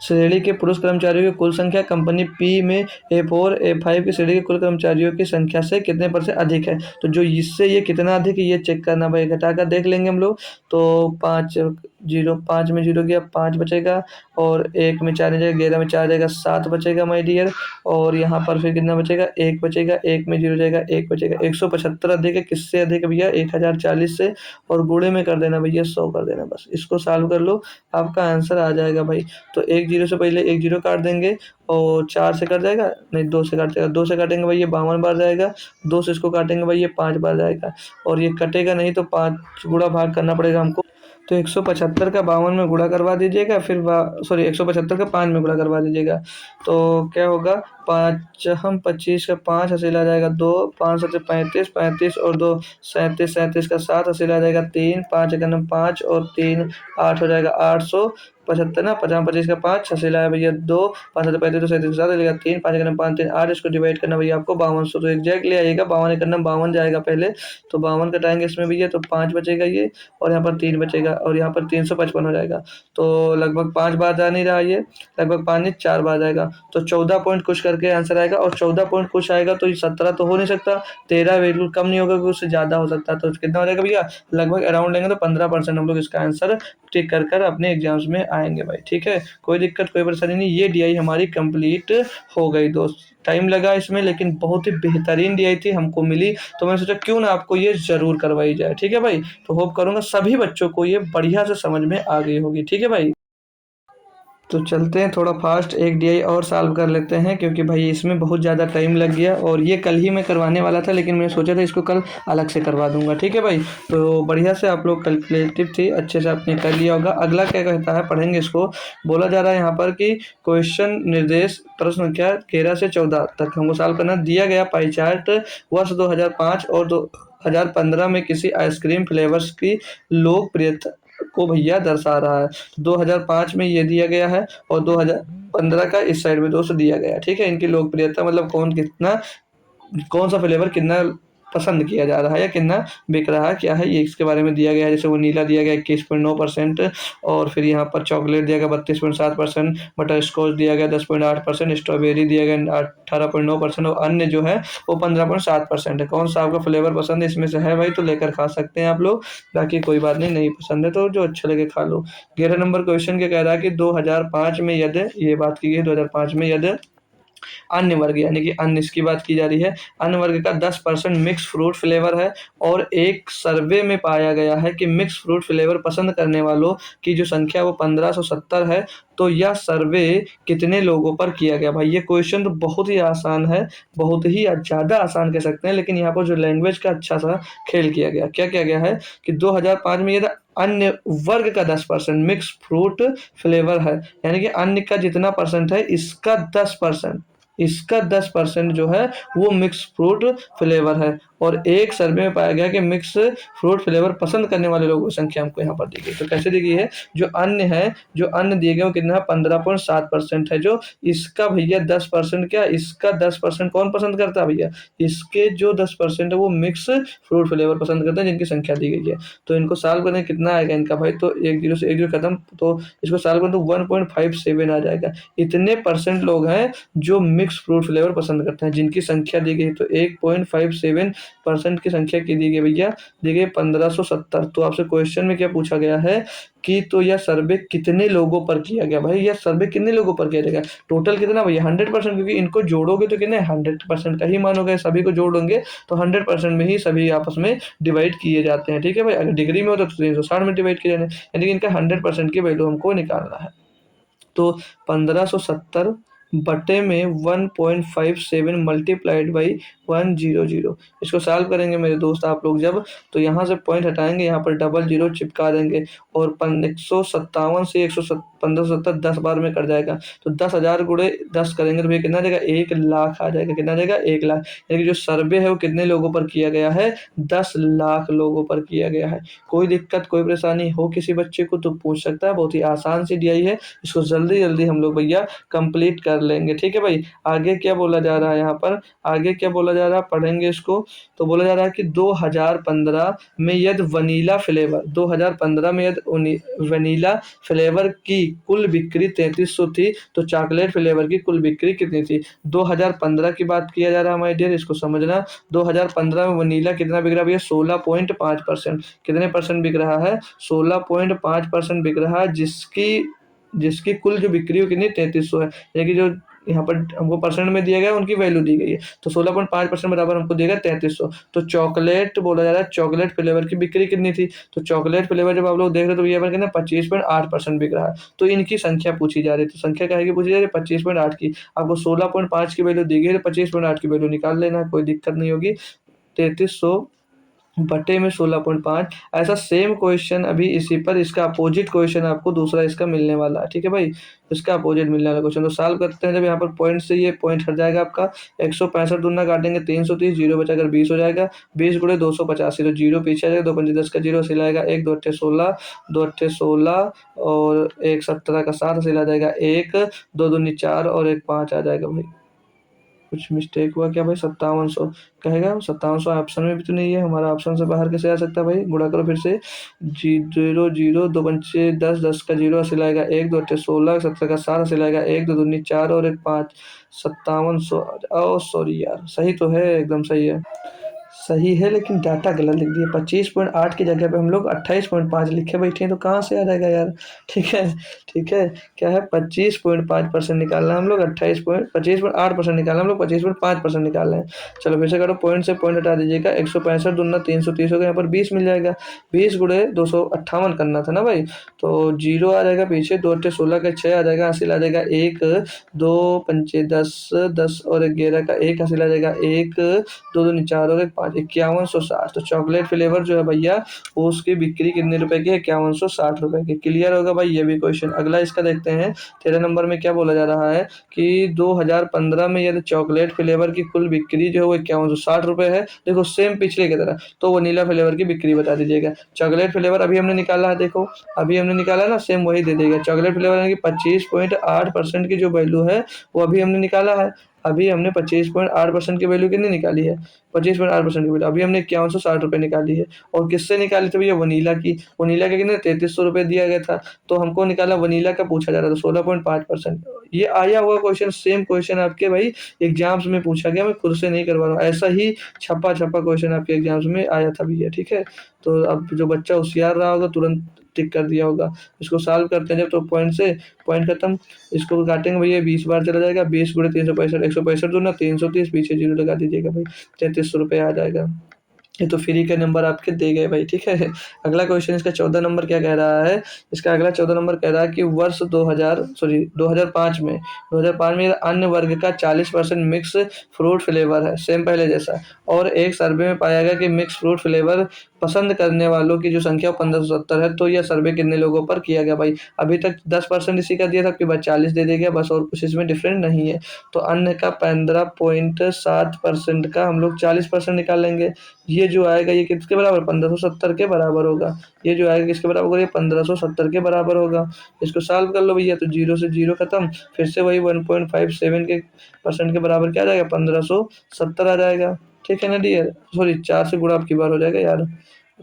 श्रेणी के पुरुष कर्मचारियों की कुल संख्या कंपनी पी में A4 A5 की श्रेणी के कुल कर्मचारियों की संख्या से कितने % अधिक है। तो जो इससे ये कितना अधिक है ये चेक करना भाई, घटाकर देख लेंगे हम लोग, तो 5 में 0 गया 5 बचेगा, और 1 में 4 नहीं जाएगा, 11 में 4 जाएगा 7 बचेगा माय डियर, और यहाँ पर फिर कितना बचेगा 1 बचेगा, 1 में 0 जाएगा 1 बचेगा। 175 अधिक है, किससे अधिक है भैया 1040 से, और गुणे में कर देना भैया 100 कर देना, बस इसको सॉल्व कर लो आपका आंसर आ जाएगा भाई। तो 1 0 से पहले 1 0 काट देंगे, और 4 से कट जाएगा, नहीं 2 से काट जाएगा, 2 से काटेंगे भाई ये 52 बार जाएगा, 2 से इसको काटेंगे भाई ये 5 बार जाएगा, और ये कटेगा नहीं तो 5 गुणा भाग करना पड़ेगा हमको, तो 175 का 52 में गुणा करवा दीजिएगा, फिर सॉरी 175 का 5 में गुणा करवा दीजिएगा, तो क्या होगा 5 हम 25 का 5 हासिल आ जाएगा 2, 5 7 35, 35 और 2 37, 37 का 7 हासिल आ जाएगा 3, 5 एकम 5 और 3 8 हो जाएगा 875 ना, 50 25 का 5 हासिल आया भैया 2, 5 7 35 तो 37 के 7 लेगा 3, 5 एकम 5 3 8, इसको डिवाइड करना भैया आपको 5200, तो एग्जैक्ट ले आइएगा 52 एकम 52 जाएगा पहले, तो 52 कटाएंगे इसमें भैया, तो 5 बचेगा ये, और यहाँ पर 3 बचेगा, और यहाँ पर 355 हो जाएगा, तो लगभग 5 बार जा नहीं रहा ये, लगभग 5 नहीं 4 बार जाएगा, तो 14 पॉइंट कुछ करके आंसर आएगा, और 14 पॉइंट कुछ आएगा तो 17 तो हो नहीं सकता, 13 बिल्कुल कम नहीं होगा, उससे ज़्यादा हो सकता है, तो कितना हो जाएगा भैया, लगभग अराउंड लेंगे तो 15% हम लोग इसका आंसर टिक कर अपने एग्जाम्स में आएंगे भाई। ठीक है, कोई दिक्कत कोई परेशानी नहीं। ये DI हमारी कंप्लीट हो गई दोस्त। टाइम लगा इसमें लेकिन बहुत ही बेहतरीन DI थी, हमको मिली तो मैंने सोचा क्यों ना आपको ये ज़रूर करवाई जाए। ठीक है भाई, तो होप करूँगा सभी बच्चों को ये बढ़िया से समझ में आ गई होगी। ठीक है भाई, तो चलते हैं थोड़ा फास्ट एक DI और सॉल्व कर लेते हैं, क्योंकि भाई इसमें बहुत ज़्यादा टाइम लग गया और ये कल ही मैं करवाने वाला था, लेकिन मैंने सोचा था इसको कल अलग से करवा दूंगा। ठीक है भाई, तो बढ़िया से आप लोग कैलकुलेटिव थी अच्छे से आपने कर लिया होगा। अगला क्या कहता है पढ़ेंगे इसको। बोला जा रहा है यहाँ पर कि क्वेश्चन निर्देश प्रश्न संख्या 13 से 14 तक हमको सॉल्व करना दिया गया। पाई चार्ट वर्ष 2005 और 2015 में किसी आइसक्रीम फ्लेवर्स की लोकप्रियता को भैया दर्शा रहा है। 2005 में ये दिया गया है और 2015 का इस साइड में दोस्त दिया गया है। ठीक है, इनकी लोकप्रियता मतलब कौन सा फ्लेवर कितना पसंद किया जा रहा है या कितना बिक रहा है, क्या है ये इसके बारे में दिया गया है। जैसे वो नीला दिया गया 21.9% और फिर यहाँ पर चॉकलेट दिया गया 32.7%, बटर स्कॉच दिया गया 10.8%, स्ट्रॉबेरी दिया गया 18.9% और अन्य जो है वो 15.7% है। कौन सा आपका फ्लेवर पसंद है इसमें से है भाई तो लेकर खा सकते हैं आप लोग, बाकी कोई बात नहीं, नहीं पसंद है तो जो अच्छा लगे खा लो। 11 नंबर क्वेश्चन क्या कह रहा है कि 2005 में यदि ये बात की गई 2005 में यदि अन्य वर्ग यानी कि अन्य इसकी बात की जा रही है, अन्य वर्ग का 10% मिक्स फ्रूट फ्लेवर है और एक सर्वे में पाया गया है कि मिक्स फ्रूट फ्लेवर पसंद करने वालों की जो संख्या वो 1570 है, तो यह सर्वे कितने लोगों पर किया गया। भाई ये क्वेश्चन तो बहुत ही आसान है, बहुत ही ज़्यादा आसान कह सकते हैं, लेकिन यहाँ पर जो लैंग्वेज का अच्छा सा खेल किया गया। क्या किया गया है कि 2005 में यदि अन्य वर्ग का 10% मिक्स फ्रूट फ्लेवर है, यानी कि अन्य का जितना परसेंट है इसका 10% जो है वो मिक्स फ्रूट फ्लेवर है और एक सर्वे में पाया गया कि मिक्स फ्रूट फ्लेवर पसंद करने वाले लोगों की संख्या हमको यहाँ पर दी गई। तो कैसे दी गई है, जो अन्य दिए गए वो कितना है 15.7% है। जो इसका भैया 10% क्या, इसका 10% कौन पसंद करता है भैया, इसके जो 10% है वो मिक्स फ्रूट फ्लेवर पसंद करते हैं जिनकी संख्या दी गई है। तो इनको सॉल्व करने कितना आएगा इनका भाई, तो 1 0 से 1 0 खत्म, तो इसको सॉल्व करें तो 1.57 आ जाएगा। इतने परसेंट लोग हैं जो मिक्स फ्रूट फ्लेवर पसंद करते हैं जिनकी संख्या दी गई, तो 1.57% की संख्या की दी गई भैया, दी गई 1570। तो आपसे क्वेश्चन में क्या पूछा गया है कि तो यह सर्वे कितने लोगों पर किया गया। भाई यह सर्वे कितने लोगों पर किया जाएगा, टोटल कितना भैया 100%, क्योंकि इनको जोड़ोगे तो कितने 100% का ही मानोगे, सभी को जोड़ोगे तो 100% में ही सभी आपस में डिवाइड किए जाते हैं। ठीक है भाई, अगर डिग्री में होता तो 360 में डिवाइड किए जाने, यानी कि इनका 100% की वैल्यू हमको निकालना है। तो 1570 बटे में 1.57 मल्टीप्लाइड बाई 100, इसको सॉल्व करेंगे मेरे दोस्त आप लोग जब, तो यहाँ से पॉइंट हटाएंगे, यहाँ पर डबल जीरो चिपका देंगे और 157 से 1570 10 बार में कट जाएगा, तो 10,000 गुणे 10 करेंगे तो भैया कितना जाएगा 1 लाख आ जाएगा। कितना जाएगा 1 लाख, यानी कि जो सर्वे है वो कितने लोगों पर किया गया है 10 लाख लोगों पर किया गया है। कोई दिक्कत कोई परेशानी हो किसी बच्चे को तो पूछ सकता है, बहुत ही आसान सी DI है, इसको जल्दी जल्दी हम लोग भैया कंप्लीट कर लेंगे। ठीक है भाई, आगे क्या बोला जा रहा है यहाँ पर, आगे क्या बोला जा रहा है पढ़ेंगे इसको। तो बोला जा रहा है कि 2015 में यदि वनीला फ्लेवर 2015 में यदि वनीला फ्लेवर की कुल बिक्री 3300 थी, तो चॉकलेट फ्लेवर की कुल बिक्री कितनी थी। 2015 की बात किया जा रहा है माय डियर, इसको समझना। 2015 में वनीला कितना बिक रहा है भैया 16.5%। कितने परसेंट बिक रहा है 16.5% बिक रहा है, जिसकी कुल जो बिक्री हो कितनी 3300 है, यानी कि जो यहाँ पर हमको परसेंट में दिया गया है उनकी वैल्यू दी गई है, तो 16.5% बराबर हमको देगा 3300। तो चॉकलेट बोला जा रहा है चॉकलेट फ्लेवर की बिक्री कितनी थी, तो चॉकलेट फ्लेवर जब आप लोग देख रहे हो तो ये पर कितना 25.8% बिक रहा है, तो इनकी संख्या पूछी जा रही है। तो संख्या क्या है पूछी जा रही है 25.8 की, आपको 16.5 की वैल्यू दी गई है तो 25.8 की वैल्यू निकाल लेना, कोई दिक्कत नहीं होगी। 3300 बटे में 16.5, ऐसा सेम क्वेश्चन अभी इसी पर इसका अपोजिट क्वेश्चन आपको दूसरा इसका मिलने वाला है। ठीक है भाई, इसका अपोजिट मिलने वाला क्वेश्चन तो सॉल्व करते हैं। जब यहाँ पर पॉइंट से ये पॉइंट हट जाएगा आपका 165 दूना काटेंगे 330, जीरो बचाकर 20 हो जाएगा, 20 गुणे 285, तो जीरो पीछे आ जाएगा, 2 पंजे 10 का जीरो सिला जाएगा, 1 2 अट्ठे 16, 2 अट्ठे 16 और 1 17 का 7 सिला जाएगा, 1 2 दूनी 4 और 1 5 आ जाएगा। भाई कुछ मिस्टेक हुआ क्या भाई, 5700 कहेगा, 5700 ऑप्शन में भी तो नहीं है, हमारा ऑप्शन से बाहर कैसे आ सकता है भाई। गुणा करो फिर से, 0 0 2 पंचे 10 10 का जीरो सिलाएगा, 1 2 अट्ठे 16, 17 का 7 सिलाएगा, 1 2 दूनी 4 और 1 5, 5700। ओ सॉरी यार, सही तो है, एकदम सही है, सही है लेकिन डाटा गलत लिख दिए। 25.8 की जगह पे हम लोग 28.5 लिखे बैठे हैं, तो कहाँ से आ जाएगा यार। ठीक है, ठीक है। क्या है, 25.5% निकालना है हम लोग, 25.8% निकालना है हम लोग, 25.5% निकालना है। चलो फिर से करो, पॉइंट से पॉइंट हटा दीजिएगा। 165 दूना 330 हो गया, यहाँ पर 20 मिल जाएगा। 20 गुणे 258 करना था ना भाई, तो जीरो आ जाएगा पीछे, 2 अट्ठे 16 का 6 आ जाएगा, हासिल आ जाएगा 1, 2 पंचे 10, 10 और 11 का 1 हासिल आ जाएगा 1, 2 दूनी 4 और 1 5, 5160। तो चॉकलेट फ्लेवर जो है भैया, वो उसकी बिक्री कितने रुपए की है, 5160 रुपए की। क्लियर होगा भाई ये भी क्वेश्चन। अगला इसका देखते हैं, 13 नंबर में क्या बोला जा रहा है कि 2015 में यदि चॉकलेट फ्लेवर की कुल बिक्री जो है वो 5160 रुपए है। देखो सेम पिछले की तरह, तो वनीला फ्लेवर की बिक्री बता दीजिएगा। चॉकलेट फ्लेवर अभी हमने निकाला है, देखो अभी हमने निकाला ना, सेम वही दे देगा। चॉकलेट फ्लेवर यानी कि 25.8% की जो वैल्यू है वो अभी हमने निकाला है। अभी हमने 25.8% की वैल्यू कितनी निकाली है, 25.8% की वैल्यू अभी हमने 5160 रुपये निकाली है। और किससे निकाली थी भैया, वनीला की। वनीला के कितने 3300 रुपये दिया गया था, तो हमको निकाला वनीला का पूछा जा रहा था 16.5%। ये आया हुआ क्वेश्चन, सेम क्वेश्चन आपके भाई एग्जाम्स में पूछा गया, मैं खुद से नहीं करवा रहा हूँ। ऐसा ही छपा छपा क्वेश्चन आपके एग्जाम्स में आया था भैया। ठीक है, तो अब जो बच्चा होशियार रहा होगा तुरंत टिक कर दिया होगा। इसको सॉल्व करते हैं जब, तो पॉइंट से पॉइंट खत्म। इसको काटेंगे भैया, 20 बार चला जाएगा, 20 गुणे 365, 165 दूना 330, पीछे जीरो लगा दीजिएगा भाई, 3300 रुपये आ जाएगा। ये तो फ्री के नंबर आपके दे गए भाई। ठीक है, अगला क्वेश्चन इसका 14 नंबर क्या कह रहा है। इसका अगला 14 नंबर कह रहा है कि वर्ष 2005 में अन्य वर्ग का 40% मिक्स फ्रूट फ्लेवर है, सेम पहले जैसा। और एक सर्वे में पाया गया कि मिक्स फ्रूट फ्लेवर पसंद करने वालों की जो संख्या 1570 है। तो यह सर्वे कितने लोगों पर किया गया भाई। अभी तक 10% इसी का दिया था, कि बस 40 दे देगा बस, और कुछ इसमें डिफरेंट नहीं है। तो अन्य का 15.7% का हम लोग 40% निकाल लेंगे। ये जो आएगा ये किसके बराबर, 1570 के बराबर होगा। ये जो आएगा किसके बराबर होगा, ये 1570 के बराबर होगा। इसको सॉल्व कर लो भैया, तो जीरो से जीरो खत्म, फिर से वही 1.57 के परसेंट के बराबर क्या आ जाएगा, 1570 आ जाएगा। ठीक है ना डियर, सॉरी 4 से गुणा अब की बार हो जाएगा यार,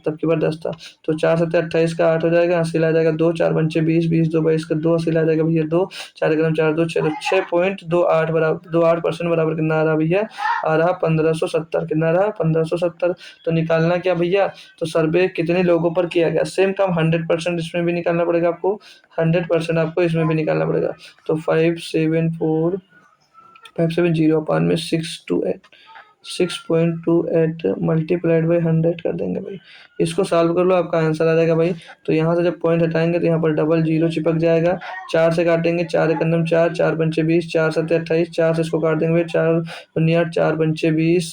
तब की बार 10 था। तो 4 सत्ते 28 का 8 हो जाएगा, हासिल आ जाएगा 2, 4 पंचे 20, 20 2 22 का 2 हासिल आ जाएगा भैया 2, 4 एकदम 4 2 6, 6.28 बराबर 28% बराबर कितना आ रहा भैया, आ रहा 1570। कितना रहा, 1570। तो निकालना क्या भैया, तो सर्वे कितने लोगों पर किया गया, सेम काम 100% इसमें भी निकालना पड़ेगा आपको, 100% आपको इसमें भी निकालना पड़ेगा। तो 570 अपान में 6.28 मल्टीप्लाइड बाई 100 कर देंगे भाई। इसको सॉल्व कर लो, आपका आंसर आ जाएगा भाई। तो यहाँ से जब पॉइंट हटाएंगे तो यहाँ पर डबल जीरो चिपक जाएगा। 4 से काटेंगे, 4 एक अंदम 4, 4 पंचे 20, 4 सत्ते 28, 4 से इसको काट देंगे भाई, 4 दुनिया 4 पंचे 20,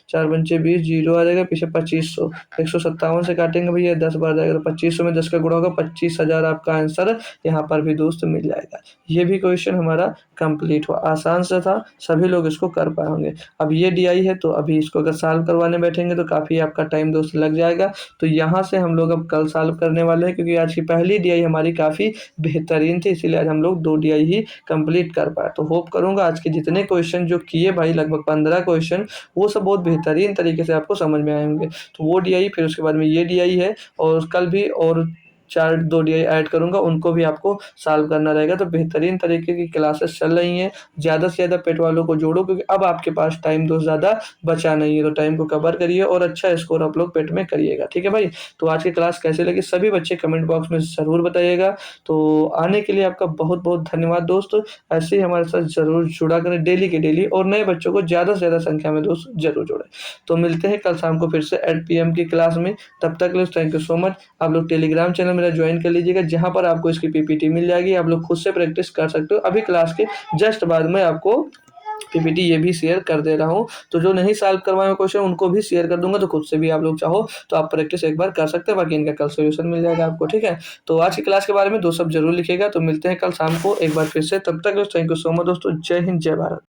4 पंचे 20 जीरो आ जाएगा, पीछे 2500, 157 से काटेंगे भैया 10 बार जाएगा, तो 2500 में 10 का गुणा होगा, 25,000 आपका आंसर यहाँ पर भी दोस्त मिल जाएगा। ये भी क्वेश्चन हमारा कंप्लीट हुआ, आसान से था, सभी लोग इसको कर पाएंगे। अब ये डीआई है, तो अभी इसको अगर सॉल्व करवाने बैठेंगे तो काफ़ी आपका टाइम दोस्त लग जाएगा। तो यहाँ से हम लोग अब कल सॉल्व करने वाले हैं, क्योंकि आज की पहली डीआई हमारी काफ़ी बेहतरीन थी, इसीलिए आज हम लोग 2 डीआई ही कंप्लीट कर पाए। तो होप करूँगा आज के जितने क्वेश्चन जो किए भाई, लगभग 15 क्वेश्चन, वो सब बहुत बेहतरीन तरीके से आपको समझ में आएंगे। तो वो डीआई, फिर उसके बाद में ये डीआई है, और कल भी और 2 डीआई ऐड करूँगा, उनको भी आपको सॉल्व करना रहेगा। तो बेहतरीन तरीके की क्लासेस चल रही हैं, ज़्यादा से ज़्यादा पेट वालों को जोड़ो, क्योंकि अब आपके पास टाइम दोस्त ज़्यादा बचा नहीं है। तो टाइम को कवर करिए और अच्छा स्कोर आप लोग पेट में करिएगा। ठीक है भाई, तो आज की क्लास कैसे लगी सभी बच्चे कमेंट बॉक्स में ज़रूर बताइएगा। तो आने के लिए आपका बहुत बहुत धन्यवाद दोस्त। ऐसे ही हमारे साथ ज़रूर जुड़ा करें डेली के डेली, और नए बच्चों को ज़्यादा से ज़्यादा संख्या में दोस्त जरूर जोड़ें। तो मिलते हैं कल शाम को फिर से 8 PM की क्लास में। तब तक के लिए थैंक यू सो मच। आप लोग टेलीग्राम चैनल मेरा ज्वाइन कर लीजिएगा, जहाँ पर आपको इसकी पीपीटी मिल जाएगी, आप लोग खुद से प्रैक्टिस कर सकते हो। अभी क्लास के जस्ट बाद में आपको पीपीटी ये भी शेयर कर दे रहा हूँ, तो जो नहीं सॉल्व करवाए क्वेश्चन उनको भी शेयर कर दूंगा, तो खुद से भी आप लोग चाहो तो आप प्रैक्टिस एक बार कर सकते हैं, बाकी इनका कल सोल्यूशन मिल जाएगा आपको। ठीक है, तो आज की क्लास के बारे में 2 शब्द जरूर लिखिएगा। तो मिलते हैं कल शाम को एक बार फिर से, तब तक थैंक यू सो मच दोस्तों। जय हिंद, जय भारत।